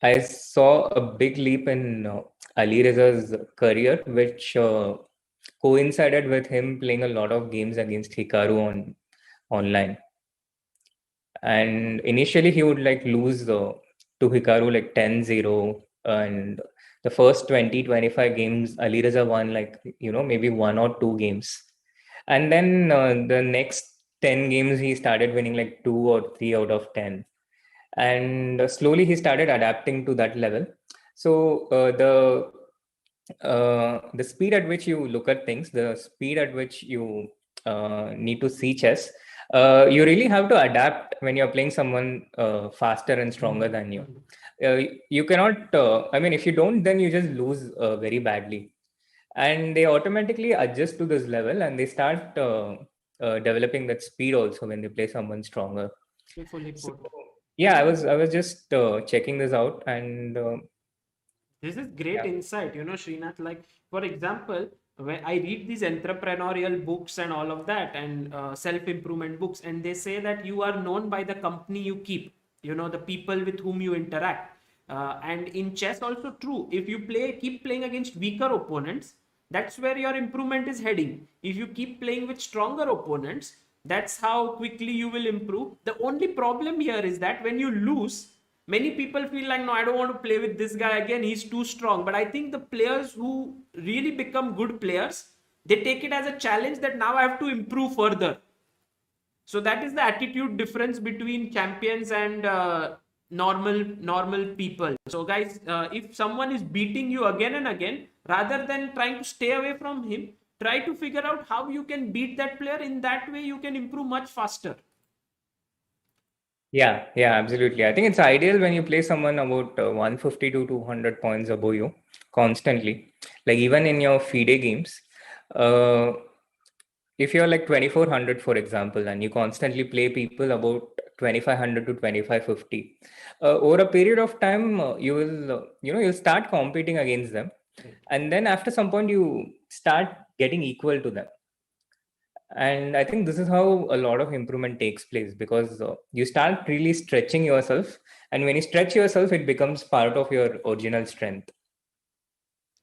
I saw a big leap in Ali Reza's career, which coincided with him playing a lot of games against Hikaru online. And initially he would lose to Hikaru 10-0, and the first 20-25 games Ali Reza won maybe 1 or 2 games, and then the next 10 games he started winning 2 or 3 out of 10, and slowly he started adapting to that level. So the speed at which you look at things, the speed at which you need to see chess, you really have to adapt when you're playing someone faster and stronger than you. You cannot, if you don't, then you just lose very badly. And they automatically adjust to this level, and they start developing that speed also when they play someone stronger. Beautifully So put. yeah, I was just checking this out, and This is great yeah. insight, Srinath. Like, for example, when I read these entrepreneurial books and all of that, and self-improvement books, and they say that you are known by the company you keep, the people with whom you interact. And in chess, also true. If you keep playing against weaker opponents, that's where your improvement is heading. If you keep playing with stronger opponents, that's how quickly you will improve. The only problem here is that when you lose, many people feel like, no, I don't want to play with this guy again, he's too strong. But I think the players who really become good players, they take it as a challenge that now I have to improve further. So that is the attitude difference between champions and normal people. So guys, if someone is beating you again and again, rather than trying to stay away from him, try to figure out how you can beat that player. In that way you can improve much faster. Yeah, yeah, absolutely. I think it's ideal when you play someone about 150 to 200 points above you constantly. Like even in your FIDE games, uh, if you're like 2400, for example, and you constantly play people about 2500 to 2550, over a period of time, you will, you'll start competing against them. Right. And then after some point, you start getting equal to them. And I think this is how a lot of improvement takes place, because you start really stretching yourself, and when you stretch yourself it becomes part of your original strength.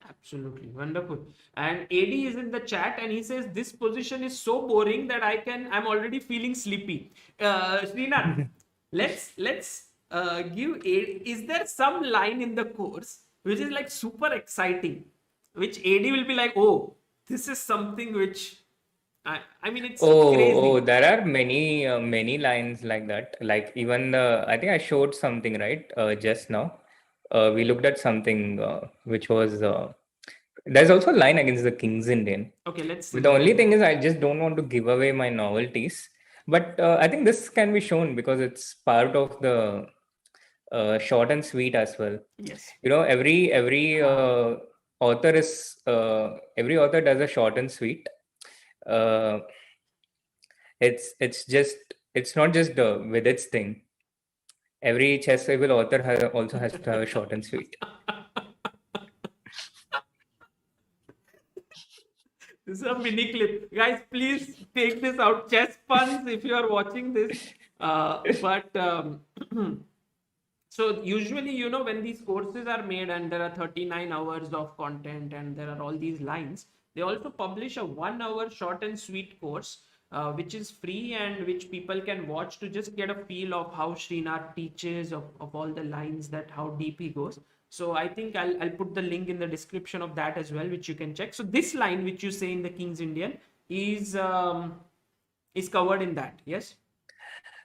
Absolutely wonderful. And AD is in the chat and he says this position is so boring that I'm already feeling sleepy. Srinath, let's give AD. Is there some line in the course which is like super exciting, which AD will be like, oh, this is something which I mean it's Oh, crazy. there are many lines like that. Like even I think I showed something, right, just now. We looked at something which was there's also a line against the King's Indian. Okay, let's But see. the Let's only see. thing is, I just don't want to give away my novelties. But I think this can be shown because it's part of the short and sweet as well. Yes. Every author is every author does a short and sweet. Uh, it's not just with its thing. Every chess-able author also has to have a short and sweet. This is a mini clip. Guys, please take this out. Chess puns if you are watching this. But so usually, when these courses are made and there are 39 hours of content and there are all these lines, they also publish a 1 hour short and sweet course, which is free and which people can watch to just get a feel of how Srinath teaches, of all the lines, that how deep he goes. So I think I'll put the link in the description of that as well, which you can check. So this line which you say in the King's Indian is covered in that. Yes.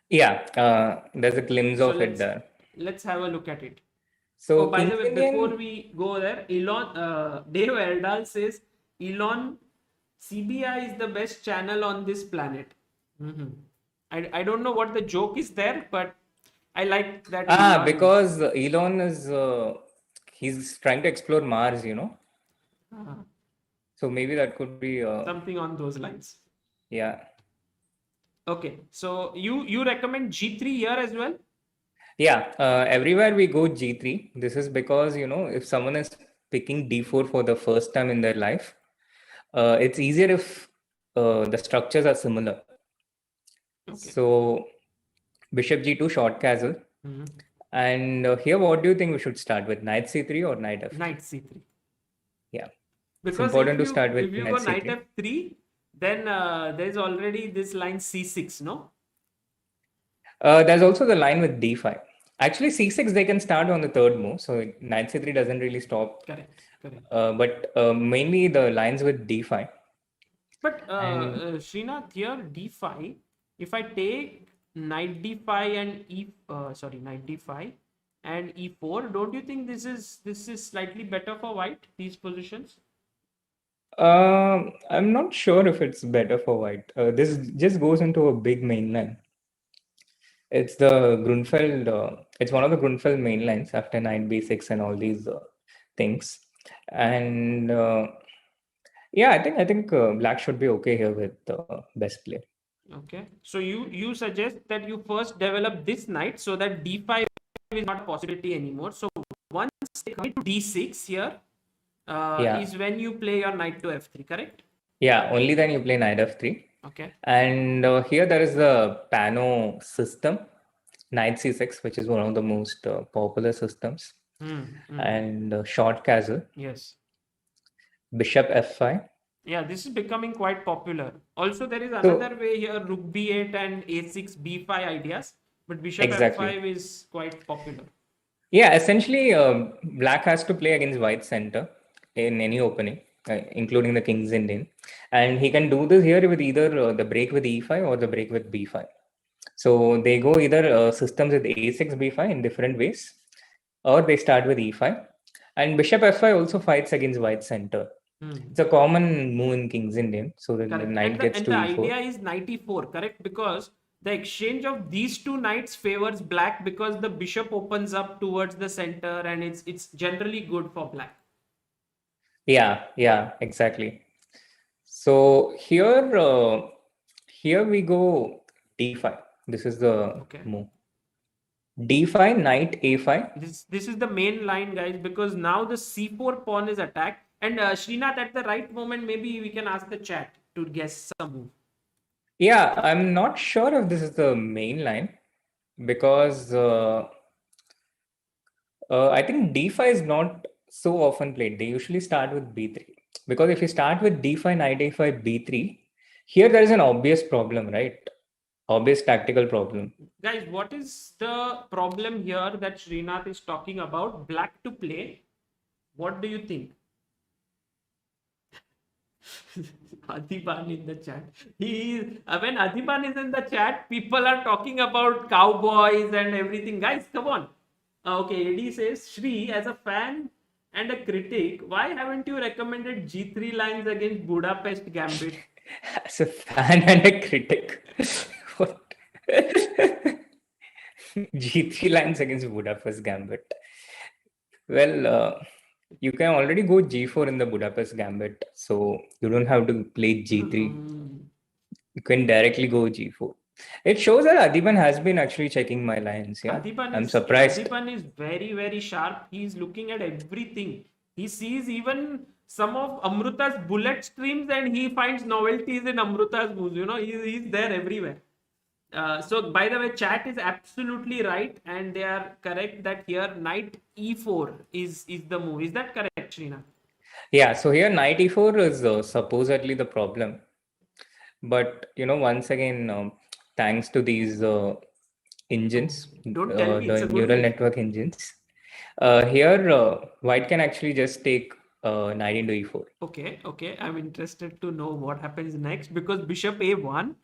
Yeah, there's a glimpse So of it let's there. let's have a look at it. Oh, So by the King's way, before Indian. we go there, Dave Erdal says Elon CBI is the best channel on this planet. Mhm. I don't know what the joke is there, but I like that Elon. Because Elon is he's trying to explore Mars. uh, So maybe that could be Something on those lines. yeah. Okay, so you recommend G3 here as well? Yeah, everywhere we go G3. This is because, if someone is picking D4 for the first time in their life, it's easier if the structures are similar. Okay. So Bishop G2, short castle. Mhm. And here, what do you think we should start with? Knight C3 or Knight F3? Knight C3. Yeah, it's Because if important to you start if with you go Knight Knight C3. F3, then there's already this line C6, no? There's also the line with D5. Actually, C6 they can start on the third move, so Knight C3 doesn't really stop. Correct, correct. But mainly the lines with D5. But And Srinath, here d5, if I take knight d5 and knight d5 and e4, don't you think this is slightly better for white, these positions? I'm not sure if it's better for white. This just goes into a big main line. It's the Grunfeld. It's one of the Grunfeld main lines after knight b6 and all these things. And yeah, I think black should be okay here with best play. Okay. So you suggest that you first develop this knight so that d5 is not a possibility anymore. So once they commit to d6 here, Yeah. is when you play your knight to f3, correct? Yeah, only then you play knight f3. Okay. And here there is the Pano system, knight c6, which is one of the most popular systems. And short castle, Yes. bishop f5. Yeah, this is becoming quite popular. Also, there is So another way here, rook b8 and a6, b5 ideas, but bishop exactly. f5 is quite popular. Yeah, essentially, black has to play against white center in any opening, including the king's Indian, and he can do this here with either the break with e5 or the break with b5. So they go either systems with a6, b5 in different ways, or they start with e5. And bishop f5 also fights against white center. It's a common move in king's Indian, so that the Correct. knight gets And to the e4. idea is knight e4, correct? Because the exchange of these two knights favors black because the bishop opens up towards the center and it's generally good for black. Yeah, exactly. So here we go d5. This is the Okay. move. d5, knight a5. This is the main line, guys, because now the c4 pawn is attacked. And Srinath, at the right moment, maybe we can ask the chat to guess some move. Yeah, I'm not sure if this is the main line because I think d5 is not so often played. They usually start with b3 because if you start with d5, knight a5, b3, here there is an obvious problem, right? Obvious tactical problem. Guys, what is the problem here that Srinath is talking about? Black to play. What do you think? Adiban in the chat. When Adiban is in the chat, people are talking about cowboys and everything. Guys, come on. Okay, Eddie says, Shri, as a fan and a critic, why haven't you recommended G3 lines against Budapest Gambit? As a fan and a critic, what? G3 lines against Budapest Gambit. Well, you can already go G4 in the Budapest Gambit, so you don't have to play G3. You can directly go G4. It shows that Adiban has been actually checking my lines. Yeah, I'm surprised. Adiban is very, very sharp. He's looking at everything. He sees even some of Amruta's bullet streams and he finds novelties in Amruta's moves. You know, he's there everywhere. So by the way, chat is absolutely right, and they are correct that here knight e4 is the move. Is that correct, Srinath? Yeah, so here knight e4 is supposedly the problem. But once again, thanks to these engines, Don't tell me it's the a good neural move. network engines, here white can actually just take knight into e4. Okay. I'm interested to know what happens next because bishop a1.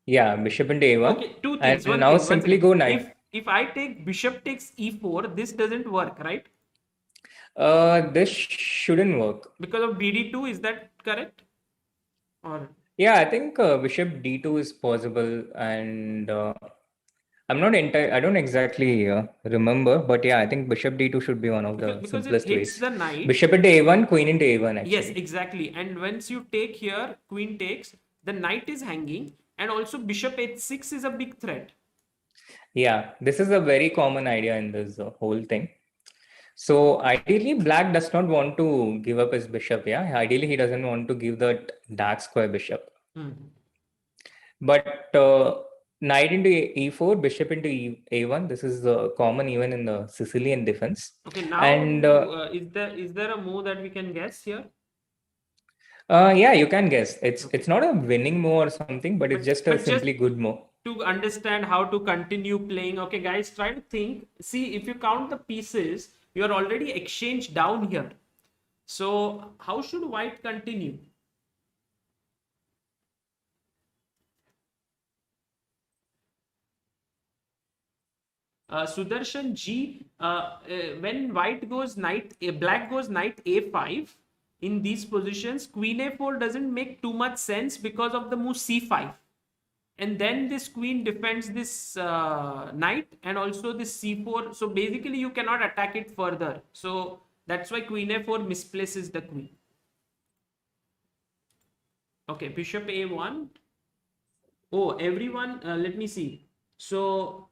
Yeah, bishop into a1. Okay, two And things. One now thing. One simply second. go knight. If I take bishop takes e4, this doesn't work, right? This shouldn't work. Because of bd2, is that correct? Or Yeah, I think bishop d2 is possible, and I don't exactly remember, but yeah, I think bishop d2 should be one of the because it simplest hits ways. the knight. Bishop into a1, queen into a1 actually. Yes, exactly. And once you take here, queen takes, the knight is hanging, and also bishop h6 is a big threat. Yeah, this is a very common idea in this whole thing. So ideally, black does not want to give up his bishop. Yeah, ideally he doesn't want to give that dark square bishop. But knight into e4, bishop into a1. This is common even in the Sicilian defense. Okay, now And is there a move that we can guess here? yeah, you can guess. It's not a winning move or something, but it's just a simply good move. To understand how to continue playing, okay, guys, try to think. See, if you count the pieces, you are already exchanged down here. So how should white continue? Sudarshan G, when white goes knight, black goes knight a5, in these positions, queen a4 doesn't make too much sense because of the move c5. And then this queen defends this knight and also this c4. So basically you cannot attack it further. So that's why queen a4 misplaces the queen. Okay, bishop a1. Oh, everyone, let me see. So,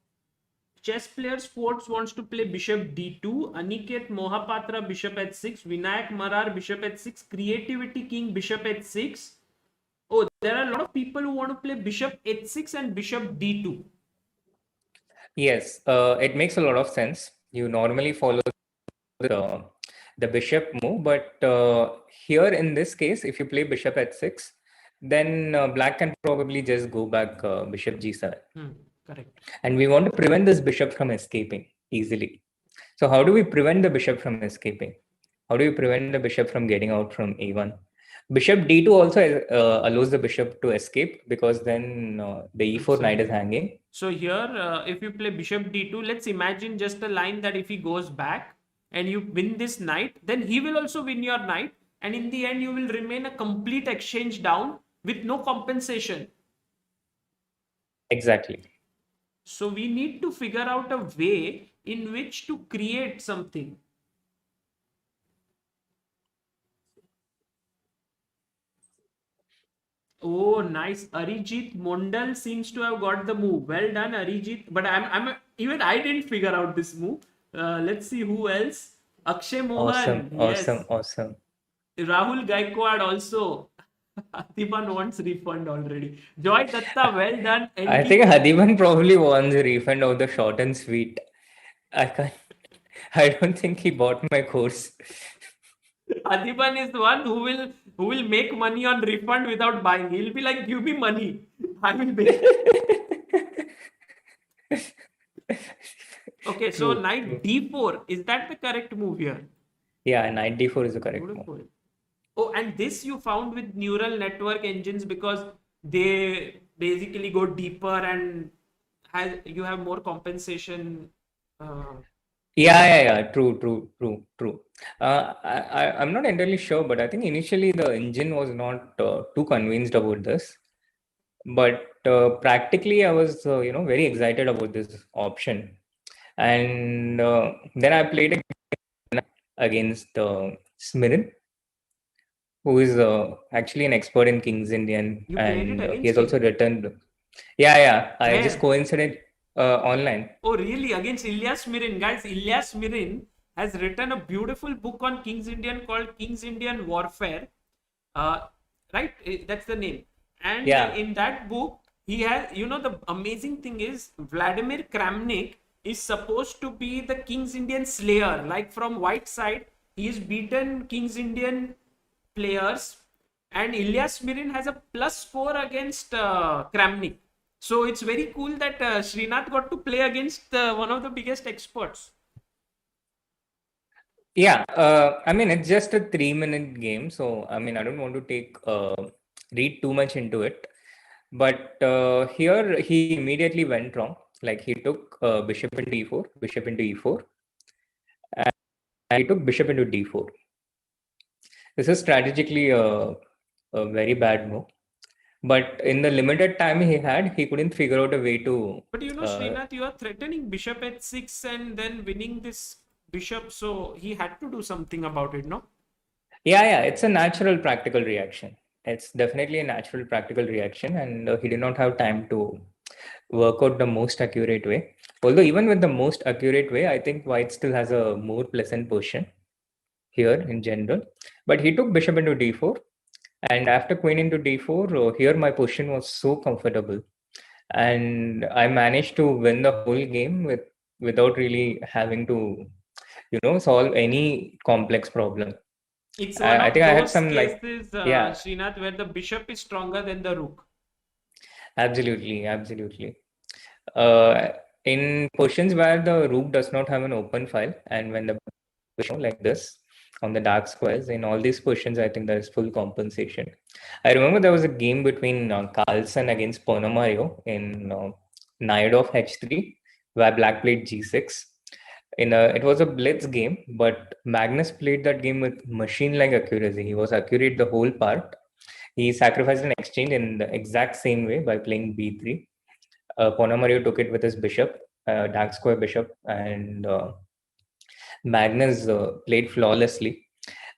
chess player sports wants to play bishop d2, Aniket Mohapatra bishop h6, Vinayak Marar bishop h6, Creativity King bishop h6. Oh, there are a lot of people who want to play bishop h6 and bishop d2. Yes, it makes a lot of sense. You normally follow the, the bishop move, but here in this case, if you play bishop h6, then black can probably just go back bishop g7. Correct. And we want to prevent this bishop from escaping easily. So how do we prevent the bishop from escaping? How do you prevent the bishop from getting out from a1? Bishop d2 also allows the bishop to escape, because then the e4 knight is hanging. So here, if you play bishop d2, let's imagine just a line that if he goes back and you win this knight, then he will also win your knight. And in the end, you will remain a complete exchange down with no compensation. Exactly. So we need to figure out a way in which to create something. Oh, nice. Arijit Mondal seems to have got the move. Well done, Arijit. But even I didn't figure out this move. Let's see who else. Akshay Mohan. Yes. Awesome. Rahul Gaikwad also. Adiban wants refund already. Joy Datta, well done. I think Adiban probably wants a refund of the short and sweet. I don't think he bought my course. Adiban is the one who will make money on refund without buying. He'll be like, give me money. I will pay. Okay, so knight d4. Is that the correct move here? Yeah, knight d4 is the correct move. Oh, and this you found with neural network engines because they basically go deeper and you have more compensation. Yeah. True. I'm not entirely sure, but I think initially the engine was not too convinced about this. But practically, I was very excited about this option, and then I played against Smirin, who is actually an expert in King's Indian, and he has also written. Yeah. I just coincided online. Oh, really? Against Ilyas Mirin, guys. Ilyas Mirin has written a beautiful book on King's Indian called King's Indian Warfare. Right? That's the name. And in that book, he has, the amazing thing is Vladimir Kramnik is supposed to be the King's Indian slayer. Like from white side, he has beaten King's Indian players, and Ilyas Mirin has a +4 against Kramnik. So it's very cool that Srinath got to play against one of the biggest experts. Yeah, I mean, it's just a 3-minute game. So, I mean, I don't want to read too much into it. But here he immediately went wrong. Like he took bishop into e4, bishop into e4, and he took bishop into d4. This is strategically a very bad move. But in the limited time he had, he couldn't figure out a way to. But Srinath, you are threatening bishop h6 and then winning this bishop. So he had to do something about it, no? Yeah. It's a natural practical reaction. It's definitely a natural practical reaction, and he did not have time to work out the most accurate way. Although even with the most accurate way, I think white still has a more pleasant position here in general. But he took bishop into d4, and after queen into d4, here my position was so comfortable, and I managed to win the whole game without really having to, solve any complex problem. It's one of those cases, Srinath, where the bishop is stronger than the rook. Absolutely. In positions where the rook does not have an open file, and when the bishop like this on the dark squares, in all these positions, I think there is full compensation. I remember there was a game between Carlsen against Ponomarev in Knight h3, where black played g6. It was a blitz game, but Magnus played that game with machine-like accuracy. He was accurate the whole part. He sacrificed an exchange in the exact same way by playing b3. Ponomarev took it with his bishop, dark square bishop, and Magnus played flawlessly.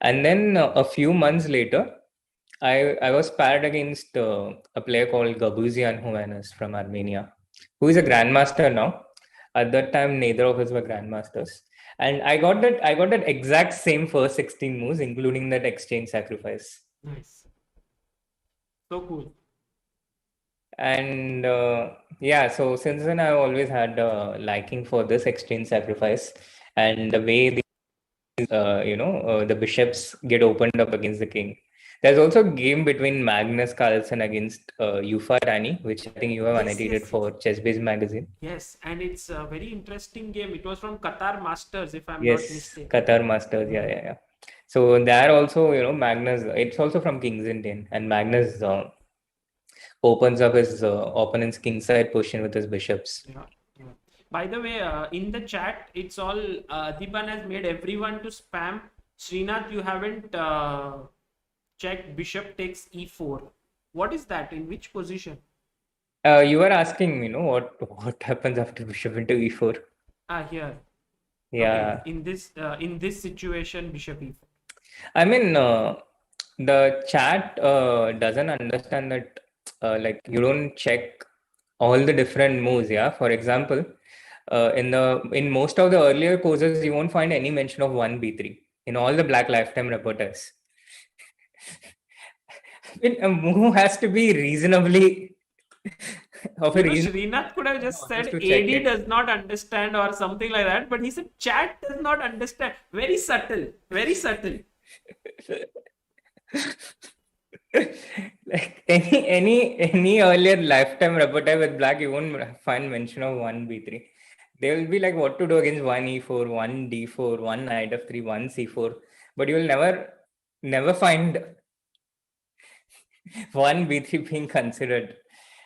And then a few months later, I was paired against a player called Gabuzian Humanis from Armenia, who is a grandmaster now. At that time, neither of us were grandmasters, and I got that exact same first 16 moves, including that exchange sacrifice. Nice. So cool. And yeah, so since then I've always had a liking for this exchange sacrifice and the way the bishops get opened up against the king. There's also a game between Magnus Carlsen against Yufa Rani, which I think you have Yes, annotated yes, yes. for ChessBase magazine. Yes, and it's a very interesting game. It was from Qatar Masters, if I'm not Yes, mistaken. Qatar Masters. Yeah, yeah, yeah. So there also, Magnus. It's also from King's Indian, and Magnus opens up his opponent's kingside position with his bishops. Yeah, yeah. By the way, in the chat, it's all Adiban has made everyone to spam. Srinath, you haven't checked bishop takes e4. What is that? In which position? You were asking, what happens after bishop into e4. Ah, here. Yeah. Okay. In this situation, bishop e4. I mean, the chat doesn't understand that, like, you don't check all the different moves. Yeah. For example, in most of the earlier courses, you won't find any mention of 1b3 in all the Black Lifetime reporters. A move has to be reasonably of a reason Srinath could have just said to check AD it. does not understand or something like that, but he said chat does not understand. Very subtle. Very subtle. Like any earlier lifetime repertoire with black, you won't find mention of 1b3. They will be like what to do against 1e4, 1d4, 1 knight f3, 1 c4, but you will never find 1b3 being considered.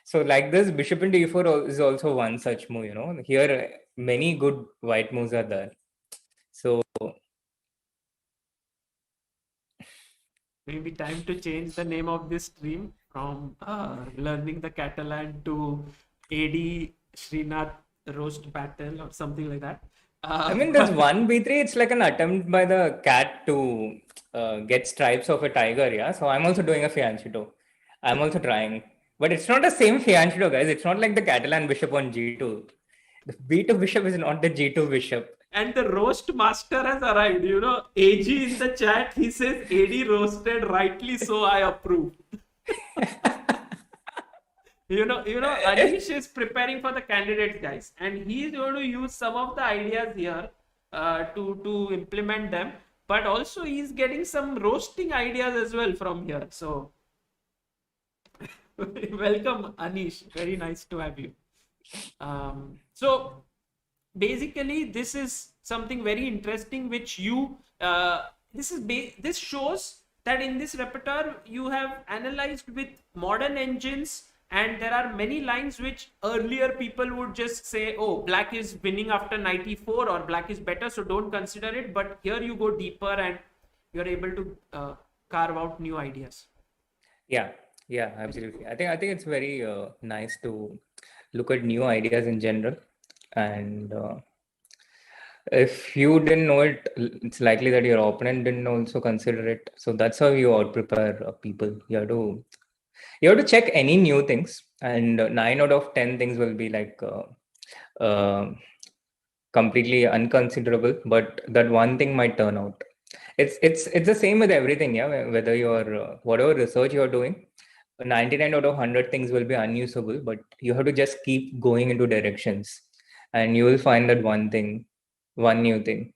So like this, bishop into e4 is also one such move. Here many good white moves are there. So Maybe time to change the name of this stream from learning the Catalan to AD Srinath roast battle or something like that. I mean, there's 1b3. It's like an attempt by the cat to get stripes of a tiger. Yeah. So I'm also doing a fianchetto. I'm also trying. But it's not the same fianchetto, guys. It's not like the Catalan bishop on g2. The b2 bishop is not the g2 bishop. And the roast master has arrived. AG in the chat, he says AD roasted, rightly so, I approve. Anish is preparing for the candidates, guys, and he is going to use some of the ideas here to implement them. But also, he's getting some roasting ideas as well from here. So, welcome, Anish. Very nice to have you. So, basically, this is something very interesting, which this shows that in this repertoire you have analyzed with modern engines, and there are many lines which earlier people would just say, oh, black is winning after 94 or black is better, so don't consider it. But here you go deeper and you're able to carve out new ideas. Yeah, absolutely. I think it's very nice to look at new ideas in general, and if you didn't know it, it's likely that your opponent didn't also consider it. So that's how you out prepare people. You have to check any new things, and 9 out of 10 things will be like completely unconsiderable, but that one thing might turn out. It's the same with everything. Yeah, whether you're whatever research you're doing, 99 out of 100 things will be unusable, but you have to just keep going into directions, and you will find that one new thing.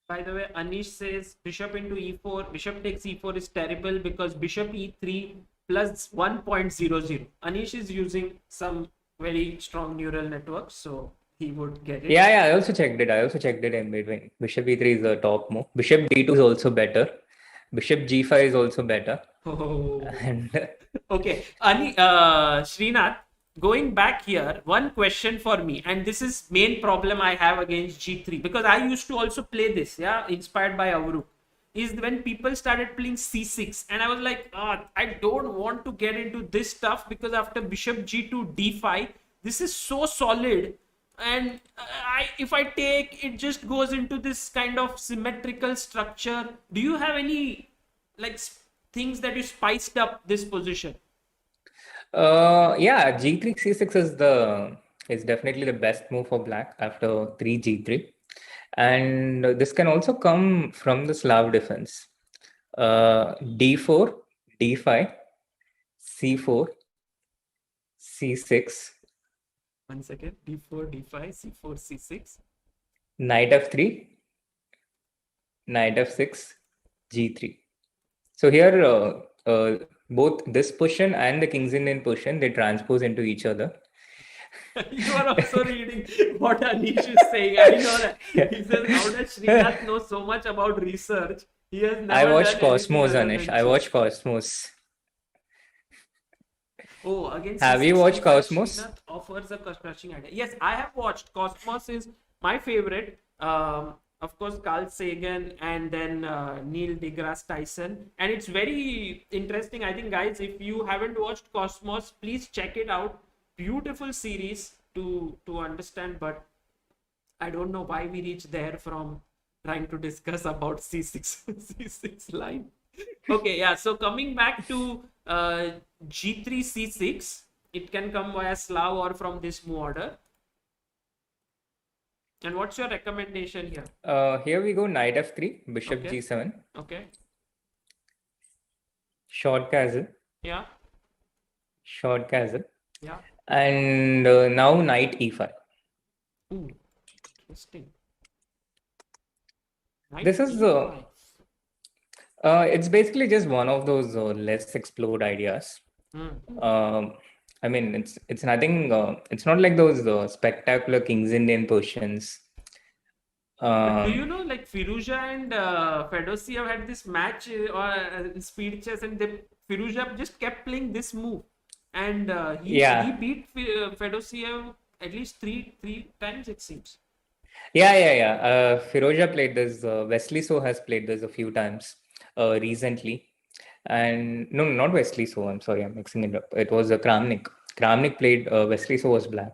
By the way, Anish says bishop into e4, bishop takes e4 is terrible because bishop e3 plus 1.00. Anish is using some very strong neural networks, so he would get it. Yeah, I also checked it in between. Bishop e3 is the top move. Bishop d2 is also better. Bishop g5 is also better. Oh. And okay, Srinath, going back here, one question for me, and this is main problem I have against g3, because I used to also play this, yeah, inspired by Avru, is when people started playing c6, and I was like, I don't want to get into this stuff, because after bishop g2 d5, this is so solid, and if I take it, just goes into this kind of symmetrical structure. Do you have any like things that you spiced up this position? Yeah, G3 C6 is definitely the best move for black after 3 G3. And this can also come from the Slav defense. D4, D5, C4, C6, 1 second. D4, D5, C4, C6. Knight F3, Knight F6, G3. So here, both this position and the King's Indian position, they transpose into each other. You are also reading what Anish is saying. I know that. He says, how does Srinath know so much about research? He has I never watch done anything Cosmos, other Anish. than I chess. watch Cosmos. Oh, again Have you C6 watched D5, Cosmos? Srinath offers a crushing idea. Yes, I have watched. Cosmos is my favorite. Of course, Carl Sagan and then Neil deGrasse Tyson. And it's very interesting. I think, guys, if you haven't watched Cosmos, please check it out. Beautiful series to understand, but I don't know why we reached there from trying to discuss about C6 C6 line. Okay, yeah. So coming back to G3 C6, it can come via Slav or from this move order. And what's your recommendation here? Here we go, Knight F3, Bishop Okay. G7, Okay. short castle, Yeah. short castle, Yeah. and now Knight E5. Ooh, interesting. Knight This is E5. it's basically just one of those less explored ideas. Hmm. I mean, it's nothing. It's not like those spectacular King's Indian Persians. But do you Um, know, like Firouzja and Fedosiev had this match in speed chess, and Firouzja just kept playing this move, and he yeah, beat Fedosiev at least three times it seems. yeah. Firouzja played this. Wesley So has played this a few times recently, and no, not Wesley So. I'm sorry, I'm mixing it up. It was Kramnik. Kramnik played. Wesley So was black.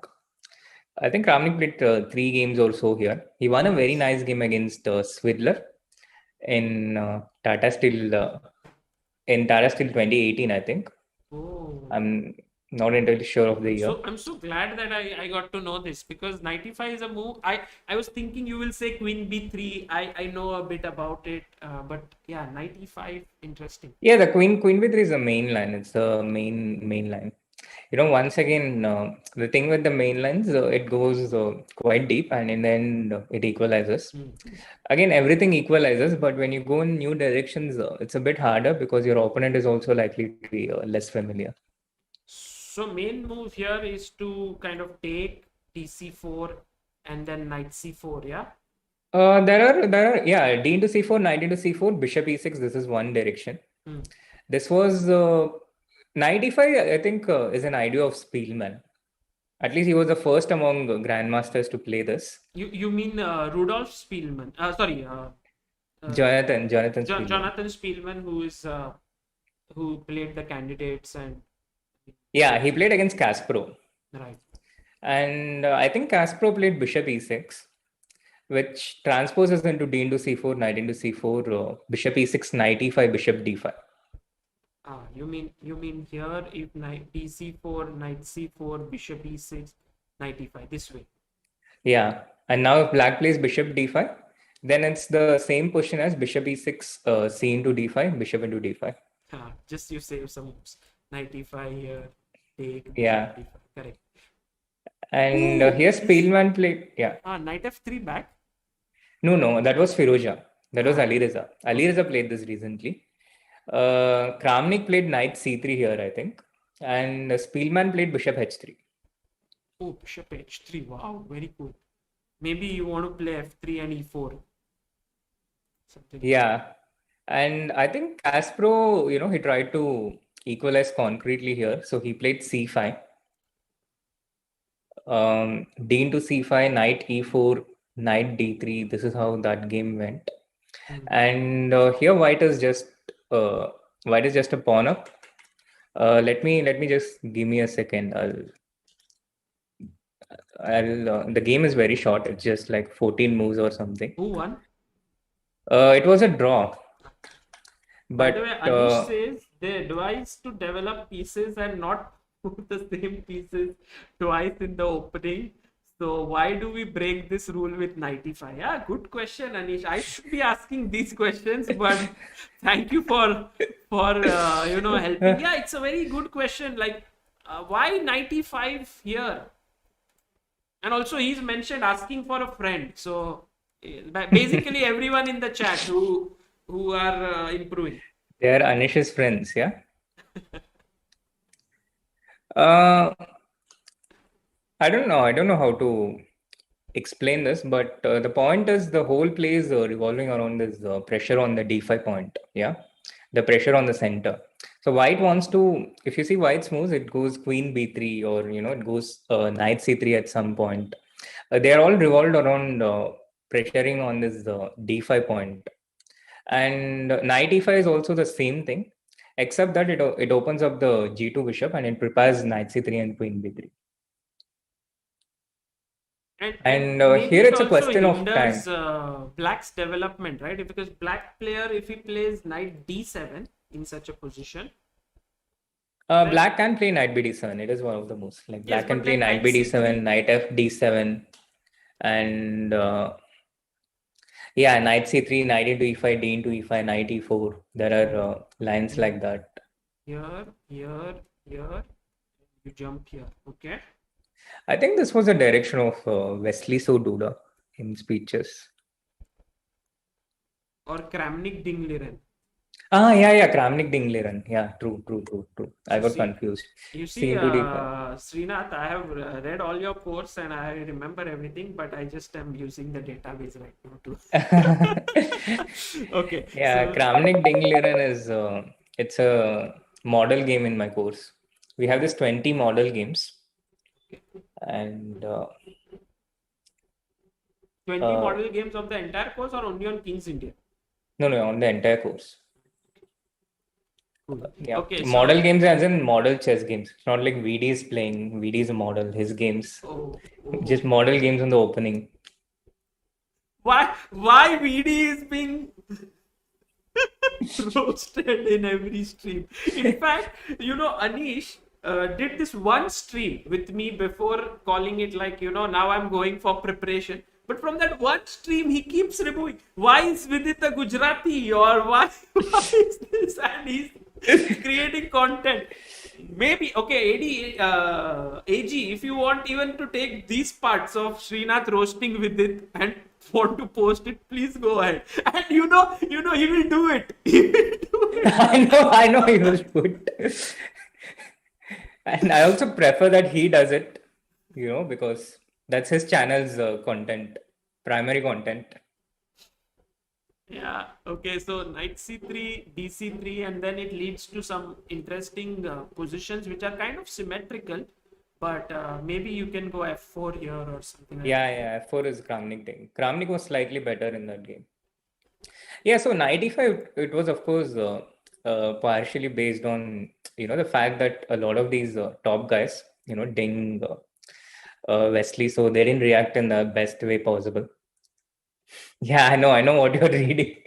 I think Kramnik played 3 games or so here. He won Oh, a very nice. nice game against Swidler in Tata Steel in Tata Steel 2018, I think. Oh. I'm not entirely sure of the year. I'm so glad that I got to know this because 95 is a move. I was thinking you will say Queen B3. I know a bit about it, but yeah, 95 interesting. Yeah, the Queen B3 is the main line. It's the main line. Once again, the thing with the main lines, it goes quite deep, and in the end, it equalizes. Hmm. Again, everything equalizes, but when you go in new directions, it's a bit harder because your opponent is also likely to be less familiar. So main move here is to kind of take DC4 and then knight C4. Yeah. There are yeah, D into C4, knight into C4, bishop E6. This is one direction. Hmm. This was knight E5. I think is an idea of Spielman. At least he was the first among grandmasters to play this. You mean Rudolf Spielmann? Sorry, uh, Jonathan Spielman. Jonathan Spielmann, who played the candidates and Yeah, he played against Kasparov. right. And I think Kasparov played bishop e6, which transposes into d into c4, knight into c4, bishop e6, knight e5, bishop d5. You mean here if knight DC4, knight C4, bishop E6, knight E5 this way. Yeah, and now if black plays bishop d5, then it's the same position as bishop e6, c into d5, bishop into d5. Just you save some moves. Knight E5 here, take bishop Yeah, D5. Correct. and Oh, here Spielman played. Yeah, knight F3 back. no, that was Firouzja. That was Ali Reza. Ali Okay. Reza played this recently. Kramnik played knight c3 here, I think, and Spielman played bishop h3. Oh, bishop H3. Wow, very cool. Maybe you want to play F3 and E4. Something. Yeah, and I think Caspro, he tried to equalize concretely here, so he played c5, d into c5, knight e4, knight d3. This is how that game went. Hmm. And here uh, white is just a pawn up. Let me just give me a second. The game is very short. It's just like 14 moves or something. Who won? It was a draw. By the But way, Anish says they advise to develop pieces and not put the same pieces twice in the opening. So why do we break this rule with 95? Yeah, good question, Anish. I should be asking these questions, but thank you for helping. Yeah, it's a very good question. Like, why 95 here? And also, he's mentioned asking for a friend. So basically, everyone in the chat who are improving. they are Anish's friends, yeah. Uh, I don't know. I don't know how to explain this, but the point is the whole play is revolving around this pressure on the d5 point. Yeah, the pressure on the center. So white wants to, if you see white's moves, it goes queen b3, or it goes knight c3 at some point. They are all revolved around pressuring on this d5 point. And knight e5 is also the same thing, except that it opens up the g2 bishop and it prepares knight c3 and queen b3. And And maybe here it it's a also question of hinders time. black's development, right? Because black player, if he plays knight d7 in such a position, then Black can play knight bd7. It is one of the most, like, yes, black can but play then knight knight bd7, c3. knight f d7, and yeah, knight c3, knight into e5, d into e5, knight e4. There are lines like that. Here, here, here, you jump here. Okay. I think this was a direction of Wesley Soduda in speeches. Or Kramnik Dingliren. Yeah, Kramnik Dingliren. Yeah, true. I You got see, confused. you see, Seen too deep. Srinath, I have read all your course and I remember everything, but I just am using the database right now too. Okay, Yeah, so Kramnik Dingliren is it's a model game in my course. We have this 20 model games, and 20 model games of the entire course or only on King's India? no, on the entire course. Cool. Yeah, Okay, model so games as in model chess games. It's not like VD is playing. VD is a model. His games, oh. just model games on the opening. Why VD is being roasted in every stream? In fact, Anish did this one stream with me before calling it like, now I'm going for preparation. But from that one stream, he keeps removing. Why is Vidit a Gujarati? Or why is this? And he's creating content. Maybe, okay, AG, if you want even to take these parts of Srinath roasting with it and want to post it, please go ahead. And he will do it. He will do it. I know he was put. And I also prefer that he does it, because that's his channel's content, primary content. Yeah, okay, so knight c3, dc3, and then it leads to some interesting positions which are kind of symmetrical, but maybe you can go f4 here or something like that. Yeah, f4 is Kramnik thing. Kramnik was slightly better in that game. Yeah, so knight e5, it was, of course, partially based on, the fact that a lot of these top guys, Ding, Wesley, so they didn't react in the best way possible. Yeah, I know what you're reading.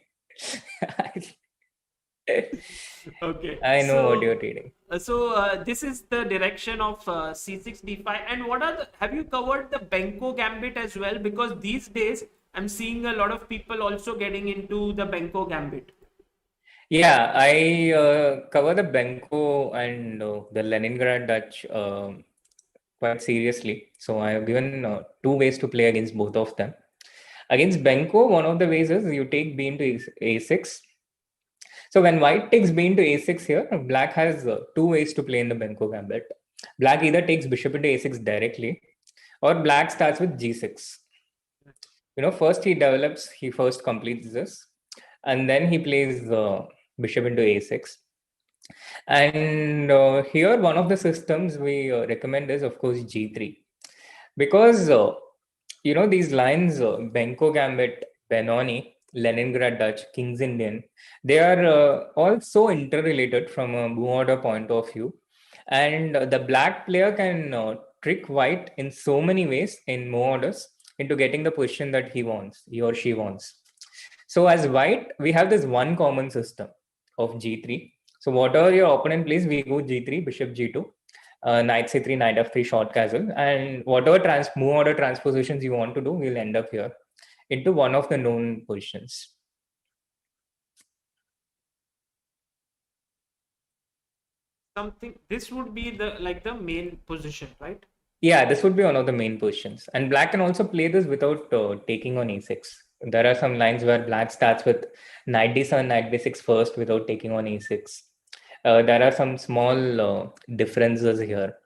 Okay, I know what you're so reading. this is the direction of c6 d5. And have you covered the Benco Gambit as well? Because these days I'm seeing a lot of people also getting into the Benco Gambit. Yeah, I cover the Benko and the Leningrad Dutch quite seriously. So I have given two ways to play against both of them. Against Benko, one of the ways is you take b into a6. So when white takes b into a6 here, black has two ways to play in the Benko Gambit. Black either takes bishop into a6 directly, or black starts with g6. First he first completes this, and then he plays bishop into a6. And here, one of the systems we recommend is, of course, g3. Because, these lines, Benko Gambit, Benoni, Leningrad Dutch, King's Indian, they are all so interrelated from a move order point of view. And the black player can trick white in so many ways in move orders into getting the position that he or she wants. So as white, we have this one common system. of g3. So whatever your opponent plays, we go g3, bishop g2, knight c3, knight f3, short castle, and whatever move order transpositions you want to do, we'll end up here into one of the known positions. This would be the main position, right? Yeah, this would be one of the main positions. And black can also play this without taking on e6. There are some lines where black starts with knight d7, knight b6 first without taking on e6. There are some small differences here.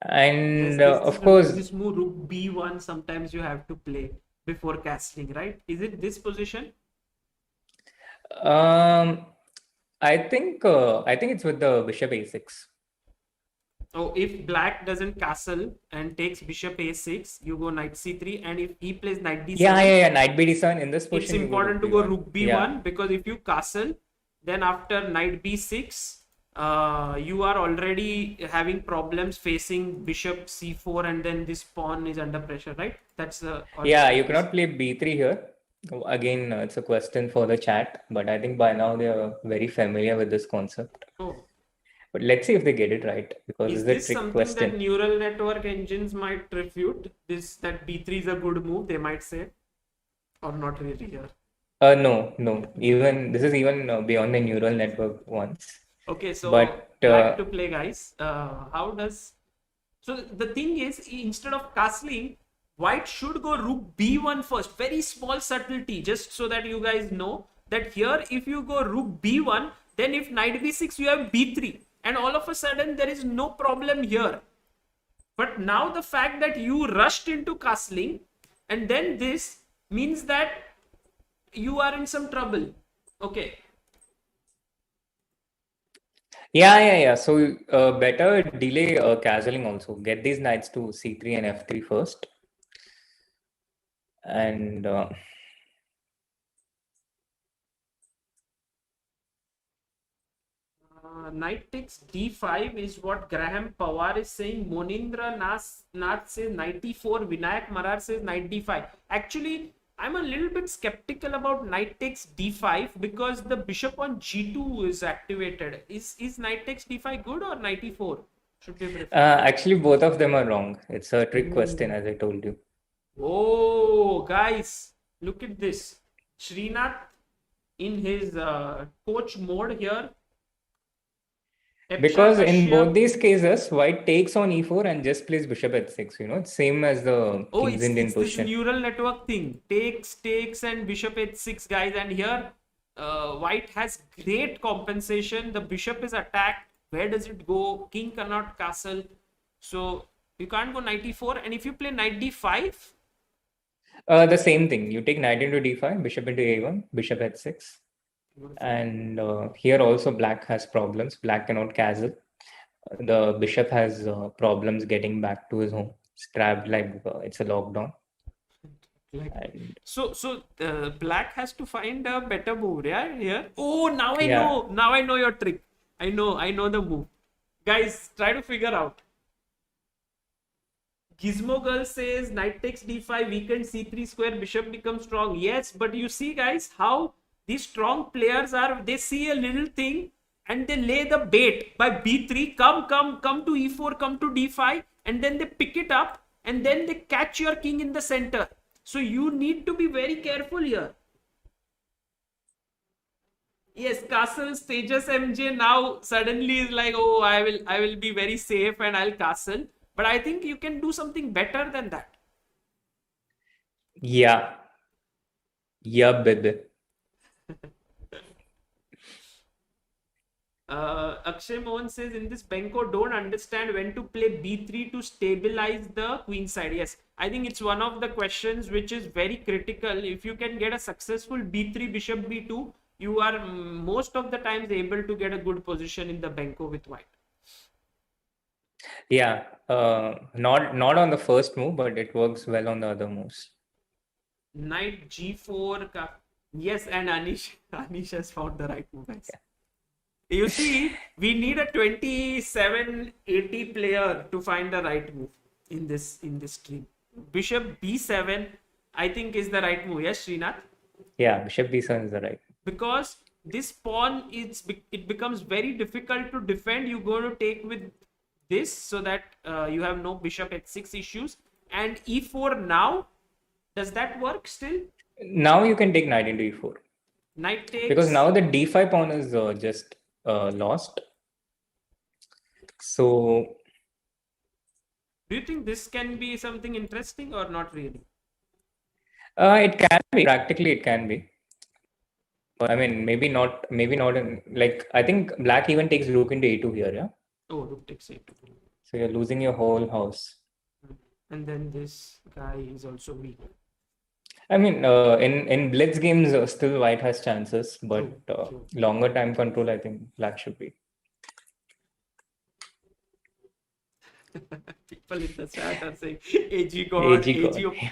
And of course, this move rook b1 sometimes you have to play before castling, right? Is it this position? I think it's with the bishop a6. Oh, if black doesn't castle and takes bishop a6, you go knight c3, and if he plays knight d7, yeah, knight b7 in this position. It's important to go rook b1 because if you castle, then after knight b6, you are already having problems facing bishop c4, and then this pawn is under pressure, right? That's the you cannot play b3 here. Again, it's a question for the chat, but I think by now they are very familiar with this concept. Oh. But let's see if they get it right, because is this something question that neural network engines might refute? That b3 is a good move, they might say, or not really here? No. Even this is even beyond the neural network ones. Okay, so black to play, guys. How does... So the thing is, instead of castling, white should go rook b1 first. Very small subtlety, just so that you guys know that here, if you go rook b1, then if knight b6, you have b3. And all of a sudden, there is no problem here. But now the fact that you rushed into castling, and then this means that you are in some trouble. Okay. Yeah. So better delay castling also. Get these knights to c3 and f3 first. And knight takes d5 is what Graham Pawar is saying. Monindra Nath says 94. Vinayak Marar says knight d5. Actually, I'm a little bit skeptical about knight takes d5 because the bishop on g2 is activated. Is knight takes d5 good or knight e4 should be preferred? Actually, both of them are wrong. It's a trick question, as I told you. Oh, guys, look at this. Srinath in his coach mode here. Because in both these cases, white takes on e4 and just plays bishop h6. It's same as the King's Indian position. This neural network thing. Takes and bishop h6, guys. And here, white has great compensation. The bishop is attacked. Where does it go? King cannot castle. So you can't go knight e4. And if you play knight d5... the same thing. You take knight into d5, bishop into a1, bishop h6. And here also black has problems. Black cannot castle. The bishop has problems getting back to his home. It's trapped like it's a lockdown. So black has to find a better move, yeah? Here. Oh, now I know. Now I know your trick. I know the move. Guys, try to figure out. Gizmo Girl says knight takes d5, weakened c3 square, bishop becomes strong. Yes, but you see, guys, how these strong players are. They see a little thing and they lay the bait by b3. Come to e4, come to d5, and then they pick it up and then they catch your king in the center. So you need to be very careful here. Yes, castle stages MJ now suddenly is like, oh, I will be very safe and I'll castle. But I think you can do something better than that. Yeah, baby. Akshay Mohan says, in this Benko, don't understand when to play b3 to stabilize the queen side. Yes, I think it's one of the questions which is very critical. If you can get a successful b3, bishop b2, you are most of the times able to get a good position in the Benko with white. Yeah, not on the first move, but it works well on the other moves. Knight g4. Yes, and Anish has found the right move, guys. Yeah. You see, we need a 2780 player to find the right move in this stream. Bishop b7, I think, is the right move. Yes, Srinath? Yeah, bishop b7 is the right move. Because this pawn, it becomes very difficult to defend. You're going to take with this so that you have no bishop h6 issues. And e4 now, does that work still? Now you can take knight into e4. Knight takes. Because now the d5 pawn is just lost. So do you think this can be something interesting or not really? It can be. Practically, it can be. I mean, maybe not in, like, I think black even takes rook into a2 here, yeah? Oh, rook takes a2. So you're losing your whole house. And then this guy is also weak. I mean, in blitz games, still white has chances, but True. longer time control, I think black should be. People in the chat are saying, AG God.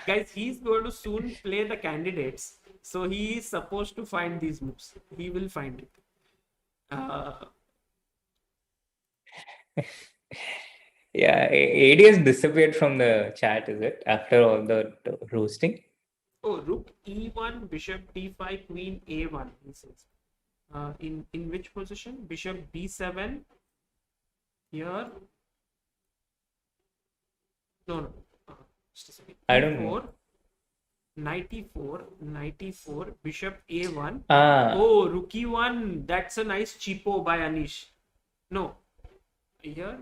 Guys, he's going to soon play the candidates. So he is supposed to find these moves. He will find it. Yeah, AD has disappeared from the chat, is it? After all the roasting? Oh, rook e1, bishop d5, queen a1, he says. In which position? Bishop b7. Here. No. Just a second. I don't know. Knight e4, bishop a1. Oh, rook e1. That's a nice cheapo by Anish. No. Here.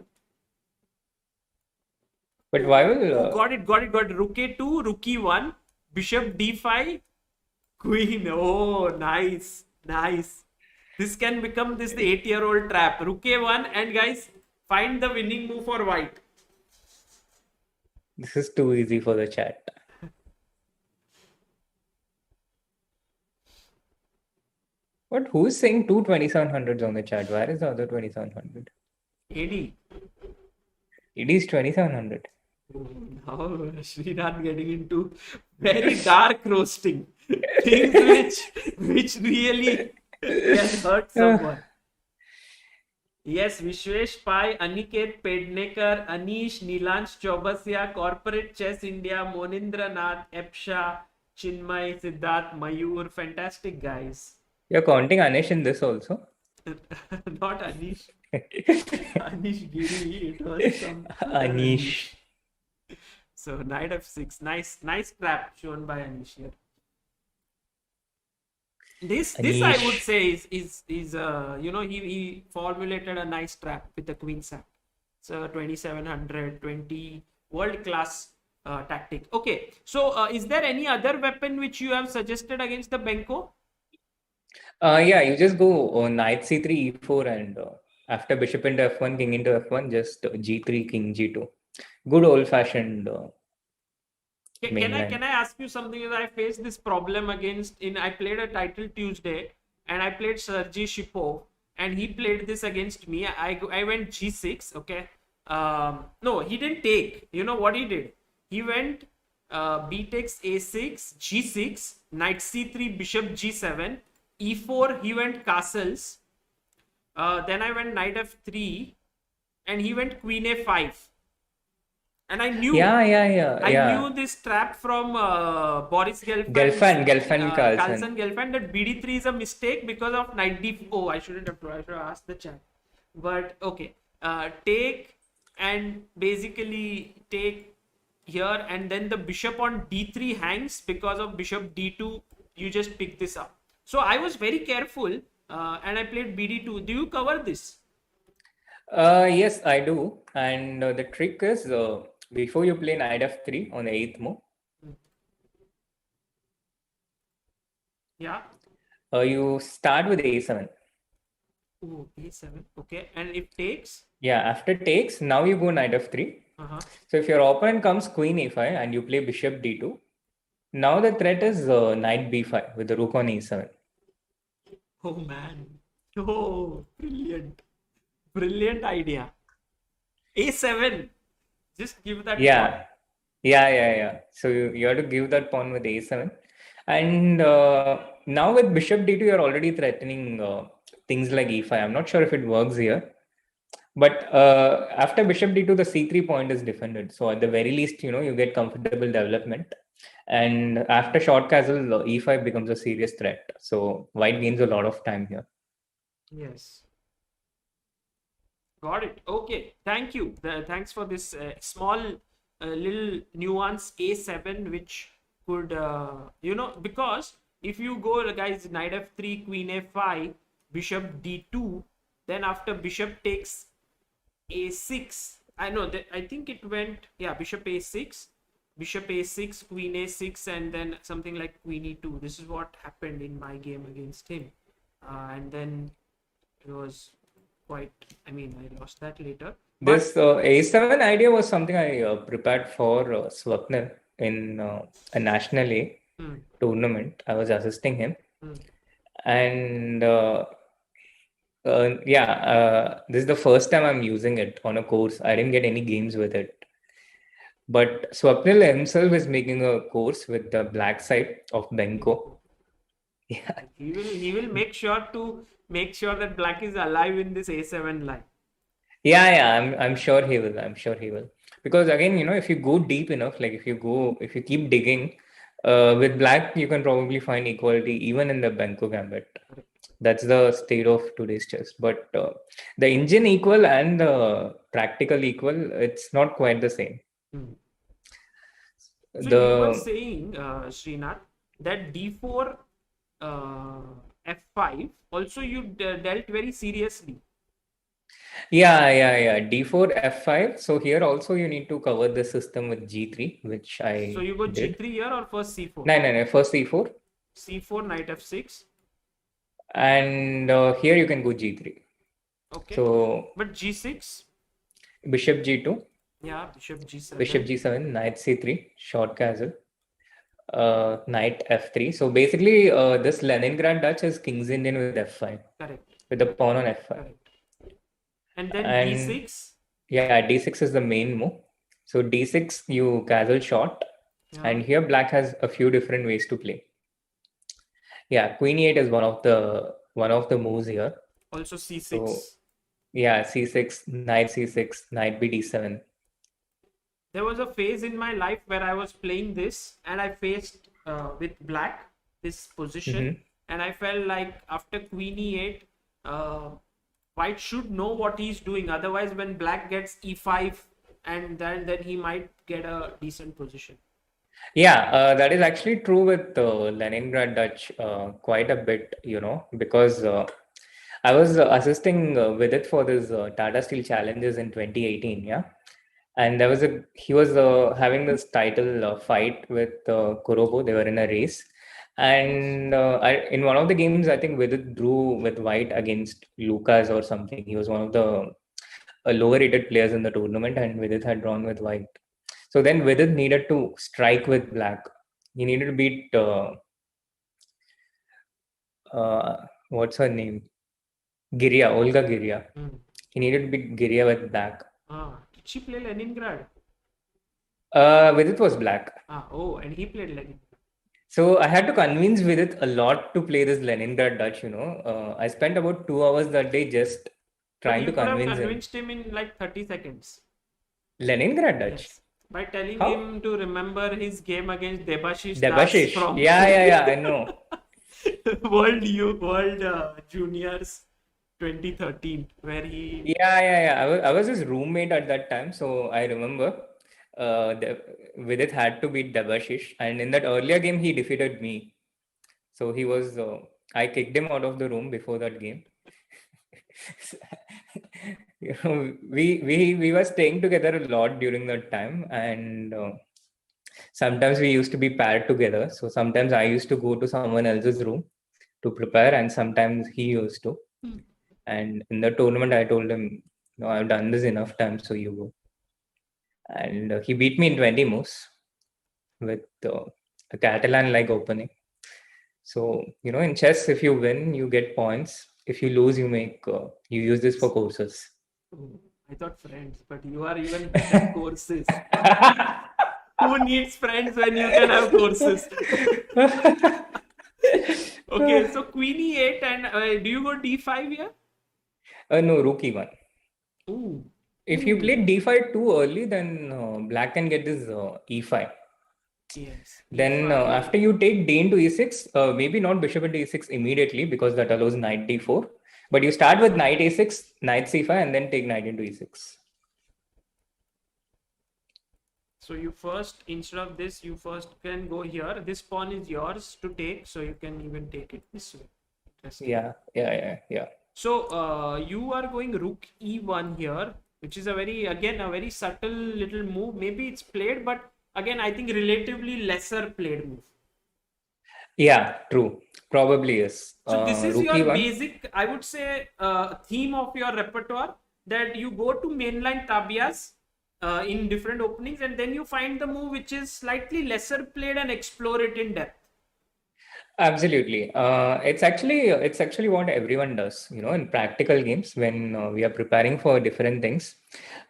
But why will... got it. Rook a2, rook e1, bishop d5, queen. Oh, nice. This can become the 8-year-old trap. Rook a1, and guys, find the winning move for white. This is too easy for the chat. But who's saying two 2700s on the chat? Where is the other 2700? AD. It is 2700. Now Srinath getting into very dark roasting. Things which really can hurt someone. Yes, Vishwesh Pai, Aniket Pednekar, Anish, Nilansh Chaubasiya, Corporate Chess India, Monindra Nath, Epsha, Chinmay, Siddharth, Mayur. Fantastic guys. You're counting Anish in this also? Not Anish. Anish Giri. It was some Anish. So knight f6. Nice trap shown by Anish here. This I would say is he formulated a nice trap with the queen sack. So 2720 world class tactic. Okay, so is there any other weapon which you have suggested against the Benko? Yeah, you just go knight c3, e4, and after bishop into f1, king into f1, just g3, king g2. Good old fashioned. Can I ask you something? I faced this problem I played a title Tuesday and I played Sergei Shipov and he played this against me. I went g6. Okay. No, he didn't take. You know what he did? He went b takes a6, g6, knight c3, bishop g7, e4. He went castles. Then I went knight f3 and he went queen a5. And I knew, I knew this trap from Boris Gelfand that BD3 is a mistake because of knight d4. Oh, I should have asked the chat. But okay, take and basically take here, and then the bishop on d3 hangs because of bishop d2. You just pick this up. So I was very careful, and I played BD2. Do you cover this? Yes, I do. And the trick is before you play knight f3 on the 8th move, yeah, you start with a7. Oh, a7. Okay, and if takes? Yeah, after takes, now you go knight f3. So if your opponent comes queen a5 and you play bishop d2, now the threat is knight b5 with the rook on e7. Oh man! Oh, brilliant idea. A7. Just give that pawn. Yeah. So you have to give that pawn with a7. And now with bishop d2, you're already threatening things like e5. I'm not sure if it works here. But after bishop d2, the c3 point is defended. So at the very least, you get comfortable development. And after short castle, e5 becomes a serious threat. So white gains a lot of time here. Yes. Got it. Okay. Thank you. Thanks for this small little nuance A7, which could, because if you go, guys, knight f3, queen a5, bishop d2, then after bishop takes a6, I know that I think it went, yeah, bishop a6, queen a6, and then something like queen e2. This is what happened in my game against him. And then it was quite, I mean, I lost that later. But This A7 idea was something I prepared for Swapnil in a national A tournament. I was assisting him. And this is the first time I'm using it on a course. I didn't get any games with it. But Swapnil himself is making a course with the black side of Benco. Yeah. he will make sure that black is alive in this a7 line. Yeah, I'm sure he will. I'm sure he will. Because again, if you go deep enough, like if you keep digging, with black, you can probably find equality even in the Benko Gambit. That's the state of today's chess. But the engine equal and the practical equal, it's not quite the same. So you were The saying, Srinath, that d4, f5, also you dealt very seriously. yeah. D4, F5. So here also you need to cover the system with G3, which I So you go did. g3 here or first c4? No. First C4. c4, knight f6. And here you can go G3. Okay. So But g6? bishop G2, Yeah, bishop g7. bishop G7, knight C3, short castle, knight F3. So basically, this Leningrad Dutch is King's Indian with F5. Correct. With the pawn on F5. Correct. And then And d6? yeah, D6 is the main move. So D6, you castle short. Yeah. And here black has a few different ways to play. Yeah, Queen E8 is one of the moves here. Also c6. So yeah, C6, knight C6, knight BD7. There was a phase in my life where I was playing this and I faced with black this position, and I felt like after queen e8, white should know what he's doing. Otherwise, when black gets e5, and then he might get a decent position. Yeah, that is actually true with Leningrad Dutch quite a bit, because I was assisting with it for this Tata Steel Challenges in 2018, yeah. And he was having this title fight with Kurobo. They were in a race. And in one of the games, I think Vidit drew with white against Lucas or something. He was one of the lower rated players in the tournament, and Vidit had drawn with white. So then Vidit needed to strike with black. He needed to beat what's her name? Giria, Olga Giria. He needed to beat Giria with black. Did she play Leningrad? Vidit was black. And he played Leningrad. So I had to convince Vidit a lot to play this Leningrad Dutch, I spent about 2 hours that day just trying to convince him. You could have convinced him in like 30 seconds. Leningrad Dutch? Yes. By telling him to remember his game against Debashish from yeah, I know. World Juniors 2013, where he... Yeah. I was his roommate at that time, so I remember Vidit had to beat Debashish, and in that earlier game he defeated me. So he was I kicked him out of the room before that game. We were staying together a lot during that time, and sometimes we used to be paired together. So sometimes I used to go to someone else's room to prepare, and sometimes he used to. And in the tournament, I told him, "No, I've done this enough times, so you go." And he beat me in 20 moves with a Catalan-like opening. So, in chess, if you win, you get points. If you lose, you use this for courses. I thought friends, but you are even better courses. Who needs friends when you can have courses? Okay, so queen e8, and do you go d5 here? No, rook e1. If you play d5 too early, then black can get this e5. Yes. Then E5. after you take d into e6, maybe not bishop into e6 immediately because that allows knight d4. But you start with knight a6, knight c5, and then take knight into e6. So you first, instead of this, you first can go here. This pawn is yours to take, so you can even take it this way. Interesting. Yeah. So you are going rook e1 here, which is a very subtle little move. Maybe it's played, but again, I think relatively lesser played move. Yeah, true. Probably is. So this is Rook your e1. basic, I would say, theme of your repertoire, that you go to mainline tabias in different openings, and then you find the move which is slightly lesser played and explore it in depth. Absolutely. It's actually what everyone does, in practical games when we are preparing for different things.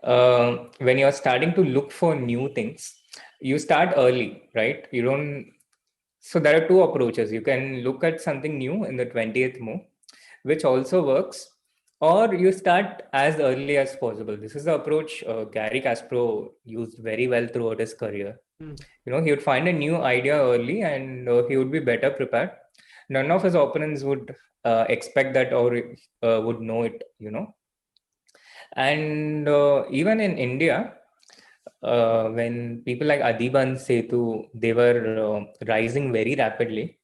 When you're starting to look for new things, you start early, right? You don't. So there are two approaches. You can look at something new in the 20th move, which also works, or you start as early as possible. This is the approach Gary Kasparov used very well throughout his career. Hmm. He would find a new idea early, and he would be better prepared. None of his opponents would expect that, or would know it. And even in India, when people like Adiban Setu, they were rising very rapidly.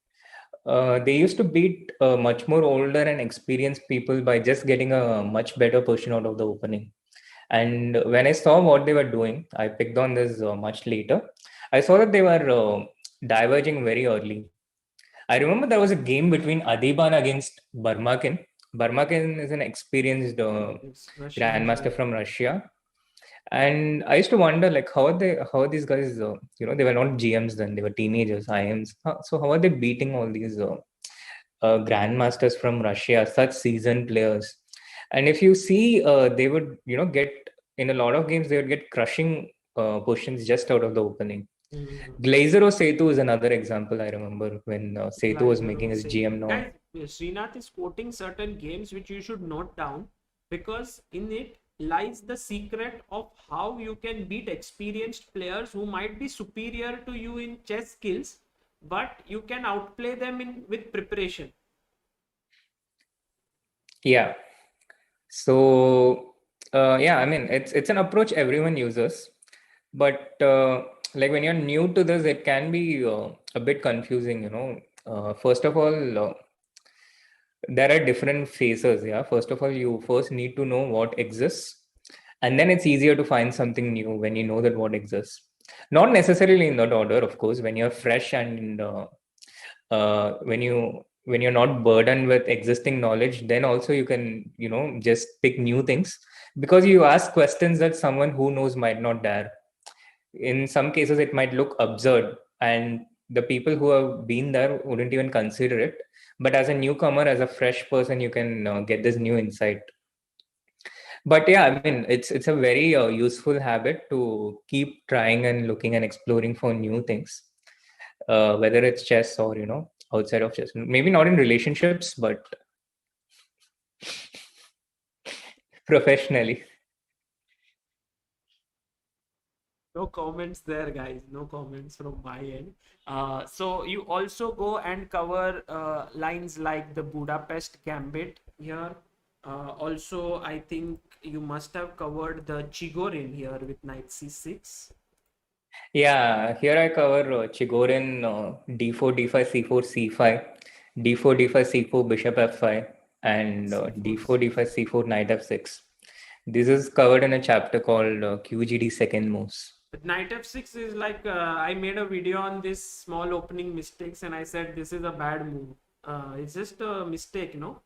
They used to beat much more older and experienced people by just getting a much better position out of the opening. And when I saw what they were doing, I picked on this much later. I saw that they were diverging very early. I remember there was a game between Adiban against Barmakin. Barmakin is an experienced It's Russian grandmaster guy. from Russia, and I used to wonder, like, how are these guys? They were not GMs then; they were teenagers, IMs. So how are they beating all these grandmasters from Russia, such seasoned players? And if you see, they would, get in a lot of games, they would get crushing positions just out of the opening. Hmm. Glazer or Setu is another example. I remember when Setu was Gleiser making or his Setu. GM now. Guys, Srinath is quoting certain games which you should note down, because in it lies the secret of how you can beat experienced players who might be superior to you in chess skills, but you can outplay them in with preparation. Yeah. So yeah, I mean it's an approach everyone uses, but like when you're new to this, it can be a bit confusing. First of all, there are different phases. Yeah, first of all, you first need to know what exists, and then it's easier to find something new when you know that what exists. Not necessarily in that order, of course. When you're fresh and when you're not burdened with existing knowledge, then also you can just pick new things, because you ask questions that someone who knows might not dare. In some cases it might look absurd, and the people who have been there wouldn't even consider it, but as a newcomer, as a fresh person, you can get this new insight. But yeah, I mean it's a very useful habit to keep trying and looking and exploring for new things, whether it's chess or outside of chess, maybe not in relationships but professionally. No comments there, guys. No comments from my end. So you also go and cover lines like the Budapest Gambit here. Also, I think you must have covered the Chigorin here with knight c6. Yeah, here I cover Chigorin, d4 d5 c4 c5, d4 d5 c4 bishop f5, and c4 d4 d5 c4 knight f6. This is covered in a chapter called QGD second moves. But knight f6 is like, I made a video on this small opening mistakes, and I said this is a bad move. It's just a mistake, no?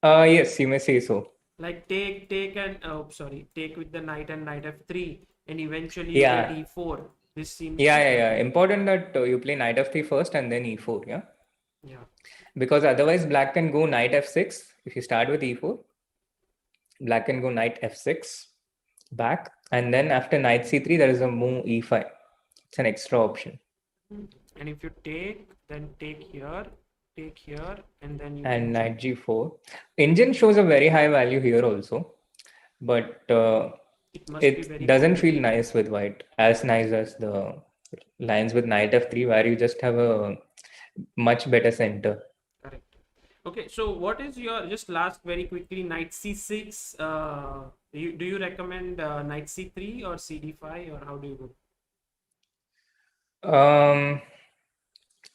Yes, you may say so. Like take and oh sorry, take with the knight and knight f3, and eventually you get Yeah, e4. This seems yeah, like yeah, a, yeah. Important that you play knight f3 first and then e4, yeah? yeah. Because otherwise black can go knight f6. If you start with e4, black can go knight f6 back, and then after knight c3 there is a move e5. It's an extra option. And if you take, then take here, and then you And can knight g4. Engine shows a very high value here also, but it must be it very doesn't high. feel nice with white, as nice as the lines with knight f3 where you just have a much better center. Correct. Okay, so what is your, just last very quickly, knight c6? Do you recommend knight c3 or cd5, or how do you go?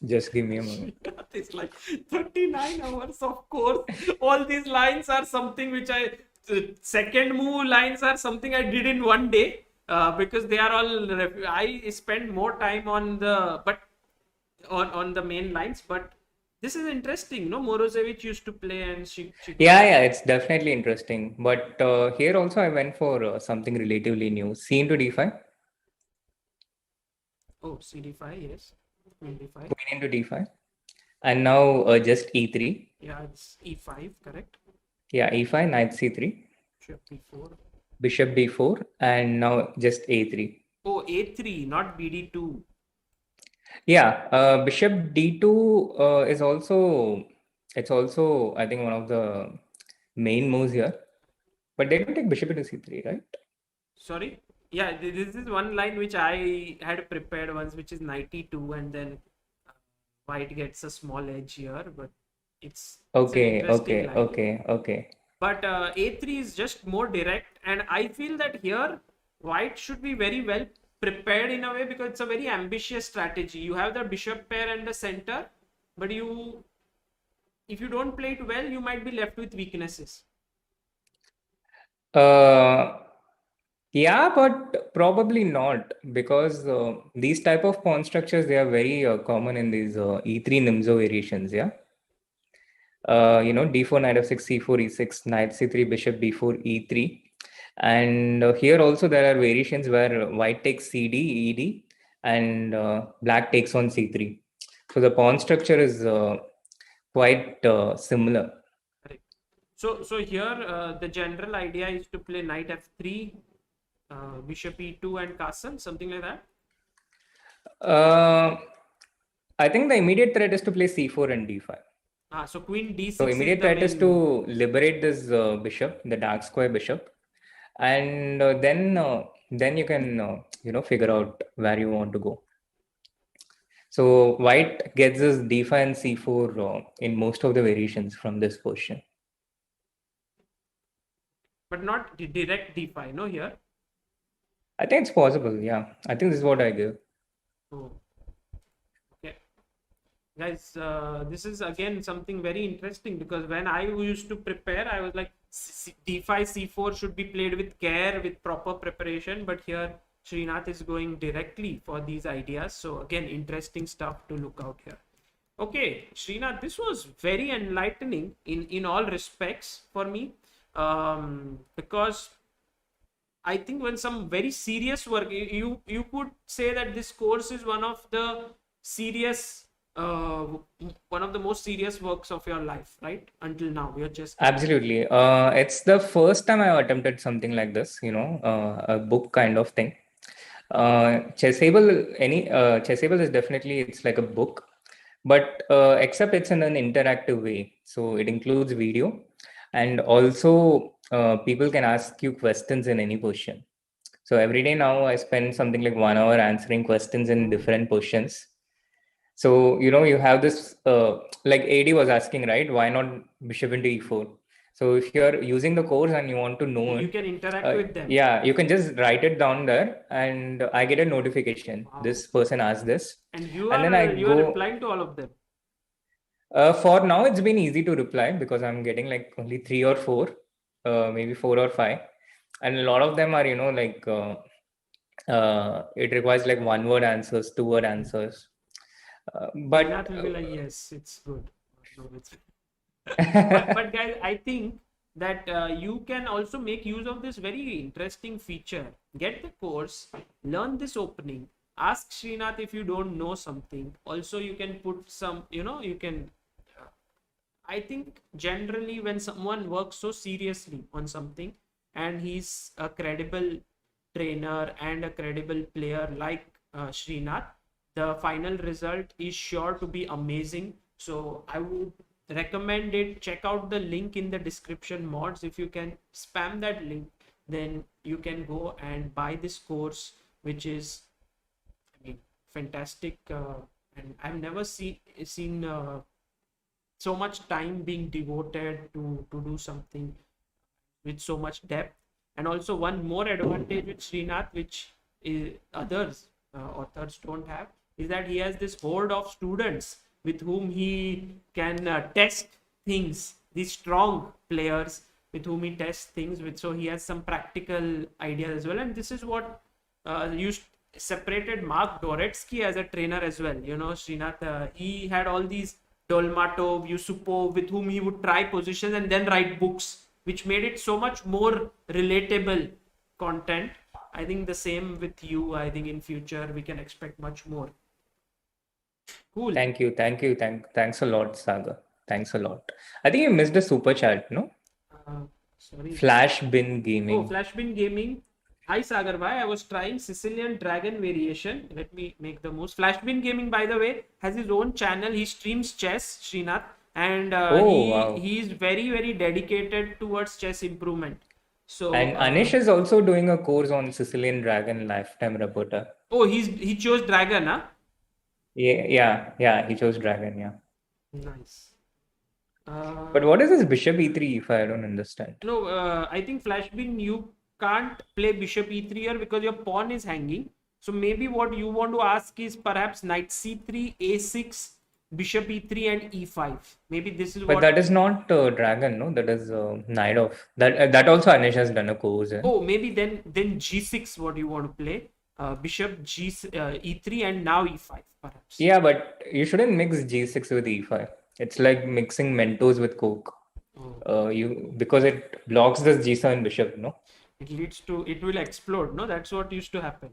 Just give me a moment. It's like 39 hours, of course. All these lines are something which second move lines are something I did in one day, because they are all, I spend more time on the, but on the main lines. But this is interesting, no? Morozevich used to play, and Yeah, it's definitely interesting. But here also I went for something relatively new. C into d5. Oh, cd5, yes. Queen d5. Queen into d5. And now just e3. Yeah, it's e5, correct. Yeah, e5, knight c3. Bishop b4. Bishop b4, and now just a3. Oh, a3, not bd2. Yeah, bishop d2 is also, it's also, I think, one of the main moves here. But they don't take bishop into c3, right? Sorry? Yeah, this is one line which I had prepared once, which is knight e2, and then white gets a small edge here, but it's an Okay, interesting okay, line. okay. But a3 is just more direct, and I feel that here white should be very well prepared in a way, because it's a very ambitious strategy. You have the bishop pair and the center, but if you don't play it well, you might be left with weaknesses. Yeah, but probably not, because these type of pawn structures, they are very common in these e3 Nimzo variations. Yeah. D4, knight f6, c4, e6, knight c3, bishop b4, e3. And here also there are variations where white takes cd, ed, and black takes on c3. So the pawn structure is quite similar. Correct. So here the general idea is to play knight f3, bishop e2, and castle, something like that. I think the immediate threat is to play c4 and d5. So queen d6 So immediate is the threat is main to move. liberate this bishop, the dark square bishop, and then you can figure out where you want to go. So white gets this d5 and c4 in most of the variations from this position. But not direct d5, no, here. I think it's possible. Yeah, I think this is what I give. Oh. Okay. Guys, this is again something very interesting, because when I used to prepare, I was like, d5, c4 should be played with care, with proper preparation. But here, Srinath is going directly for these ideas. So again, interesting stuff to look out here. Okay, Srinath, this was very enlightening in all respects for me, because I think when some very serious work, you could say that this course is one of the one of the most serious works of your life, right? Until now, you're just Absolutely. It's the first time I attempted something like this, a book kind of thing. Chessable is definitely, it's like a book, but except it's in an interactive way. So it includes video, and also people can ask you questions in any position. So every day now I spend something like 1 hour answering questions in different positions. So you have this like AD was asking, right? Why not bishop into e4? So if you're using the course and you want to know you it, can interact with them. yeah, you can just write it down there, and I get a notification. Wow. This person asked this, And then I you are go. replying to all of them. For now, it's been easy to reply because I'm getting like only 3 or 4, maybe 4 or 5, and a lot of them are it requires like 1-word answers, 2-word answers. Srinath will be like, yes, it's good. No, it's but guys, I think that you can also make use of this very interesting feature. Get the course, learn this opening, ask Srinath if you don't know something. Also, you can put some, you can. I think generally when someone works so seriously on something, and he's a credible trainer and a credible player like Srinath, the final result is sure to be amazing. So I would recommend it. Check out the link in the description, mods. If you can spam that link, then you can go and buy this course, which is, I mean, fantastic, and I've never seen so much time being devoted to do something with so much depth. And also one more advantage with Srinath, which others authors don't have, is that he has this horde of students with whom he can test things, these strong players with whom he tests things with. So he has some practical ideas as well. And this is what separated Mark Doretsky as a trainer as well. Srinath, he had all these Dolmatov, Yusupov, with whom he would try positions and then write books, which made it so much more relatable content. I think the same with you. I think in future we can expect much more. Cool. Thank you. Thanks a lot, Saga. Thanks a lot. I think you missed a super chat, no? Sorry. Flash Bin Gaming. Oh, Flash Bin Gaming. Hi Sagar bhai, I was trying Sicilian Dragon variation. Let me make the most. Flash Bin Gaming, by the way, has his own channel. He streams chess, Srinath, and Wow. he is very, very dedicated towards chess improvement. So And Anish is also doing a course on Sicilian Dragon Lifetime Reporter. oh, he chose Dragon, huh? Yeah, he chose Dragon, yeah. Nice. But what is this Bishop E3 if I don't understand? No, I think Flash Bin, you can't play Bishop E3 here because your pawn is hanging. So maybe what you want to ask is perhaps Knight C3, A6, Bishop E3 and E5. Maybe this is But what... that is not Dragon, no? That is Knight of... That also Anish has done a course in. Oh, maybe then G6 what you want to play. Bishop E3 and now E5 perhaps. Yeah, but you shouldn't mix G6 with E5. It's like mixing Mentos with Coke. Oh. Because it blocks this G7 bishop, no? It will explode, no? That's what used to happen.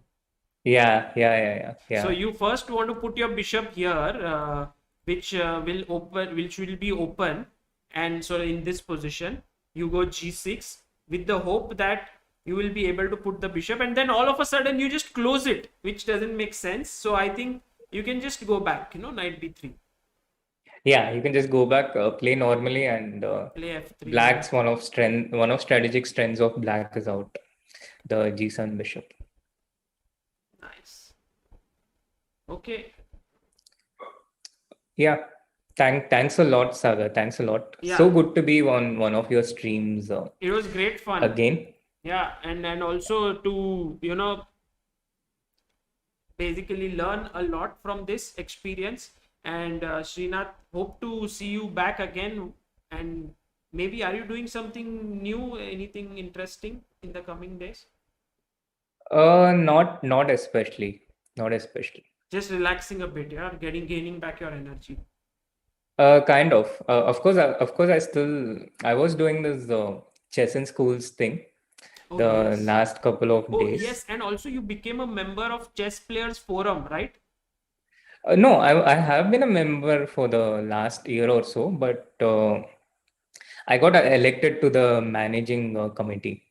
Yeah. So you first want to put your bishop here, which will be open, and so in this position you go G6 with the hope that you will be able to put the bishop, and then all of a sudden you just close it, which doesn't make sense. So I think you can just go back, Knight B3. Yeah, you can just go back, play normally, and play F3. Black's one of strategic strengths of Black is out, the G7 bishop. Nice. Okay. Yeah. Thanks a lot, Saga. Thanks a lot. Yeah. So good to be on one of your streams. It was great fun. Again. Yeah, and also to basically learn a lot from this experience. And Srinath, hope to see you back again. And maybe are you doing something new, anything interesting in the coming days? Not especially. Just relaxing a bit, yeah, gaining back your energy. Kind of. Of course, I was doing this chess in schools thing Yes. last couple of days. Yes, and also you became a member of Chess Players Forum, right? No, I have been a member for the last year or so, but I got elected to the managing committee.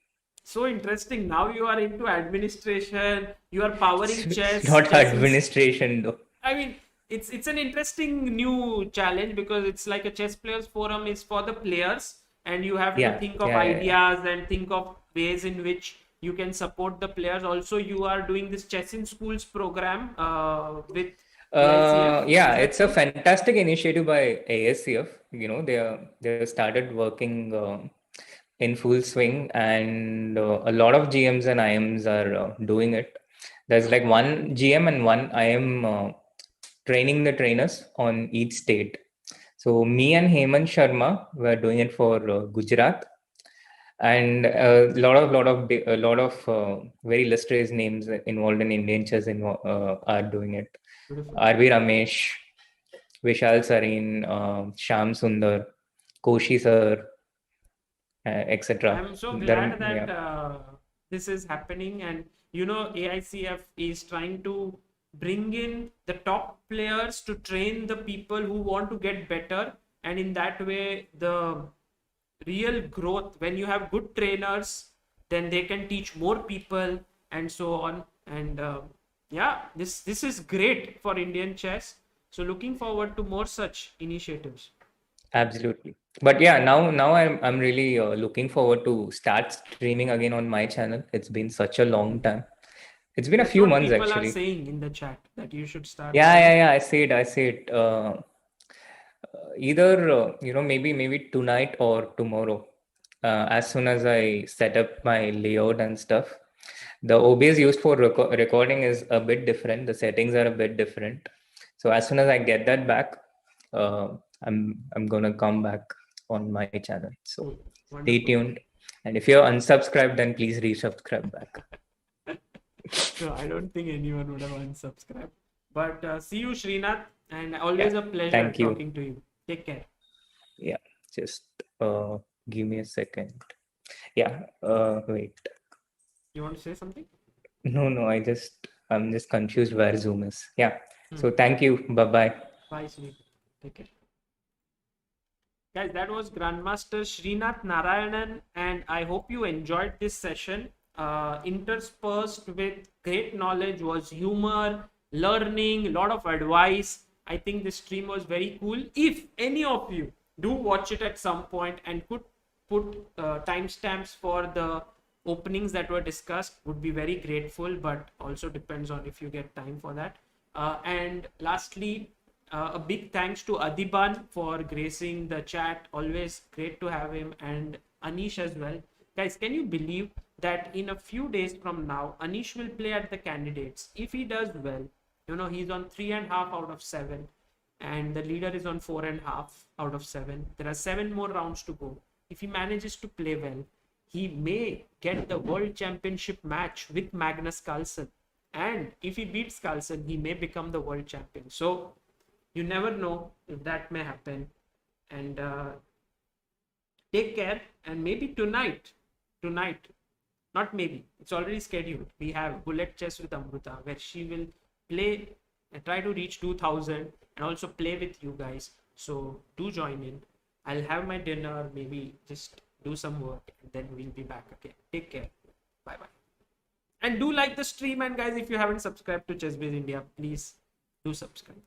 So interesting. Now you are into administration. You are powering chess. Not administration though. I mean, it's an interesting new challenge because it's like a Chess Players Forum is for the players, and you have to think of ideas and think of ways in which you can support the players. Also, you are doing this Chess in Schools program with ASCF. It's a fantastic initiative by ASCF. They started working in full swing, and a lot of GMs and IMs are doing it. There's like one GM and one IM training the trainers on each state. So me and Hemant Sharma were doing it for Gujarat, and a lot of very illustrious names involved in Indian chess are doing it. R.V. Ramesh, Vishal Sareen, Sham Sundar, Koshi sir, etc. I'm so glad that this is happening, and AICF is trying to bring in the top players to train the people who want to get better, and in that way the real growth, when you have good trainers, then they can teach more people and so on. And this is great for Indian chess, so looking forward to more such initiatives. Absolutely. But yeah, now I'm really looking forward to start streaming again on my channel. It's been such a long time. It's been a That's few what months people are actually. saying in the chat, that you should start Yeah, playing. yeah, yeah. I see it. Either maybe tonight or tomorrow. As soon as I set up my layout and stuff, the OBS used for recording is a bit different. The settings are a bit different. So as soon as I get that back, uh, I'm gonna come back on my channel. So Cool. stay Wonderful. tuned. And if you're unsubscribed, then please resubscribe back. No, I don't think anyone would have unsubscribed. But see you, Srinath, and always Yeah. a pleasure Thank you. talking to you. Take care. Yeah. Just give me a second. Yeah. Wait. You want to say something? No. I'm just confused where Zoom is. Yeah. Hmm. So thank you. Bye bye. Bye, Srinath. Take care. Guys, that was Grandmaster Srinath Narayanan, and I hope you enjoyed this session. Interspersed with great knowledge was humor, learning, a lot of advice. I think this stream was very cool. If any of you do watch it at some point and could put timestamps for the openings that were discussed, would be very grateful, but also depends on if you get time for that. And lastly, a big thanks to Adiban for gracing the chat. Always great to have him, and Anish as well. Guys, can you believe that in a few days from now, Anish will play at the candidates? If he does well, he's on 3.5 out of 7, and the leader is on 4.5 out of 7. There are 7 more rounds to go. If he manages to play well, he may get the world championship match with Magnus Carlsen. And if he beats Carlsen, he may become the world champion. So you never know if that may happen. And take care. And maybe tonight, not maybe, it's already scheduled, we have Bullet Chess with Amruta, where she will play and try to reach 2000 and also play with you guys. So do join in. I'll have my dinner, maybe just do some work, and then we'll be back again. Take care. Bye bye. And do like the stream, and guys, if you haven't subscribed to ChessBase India, please do subscribe.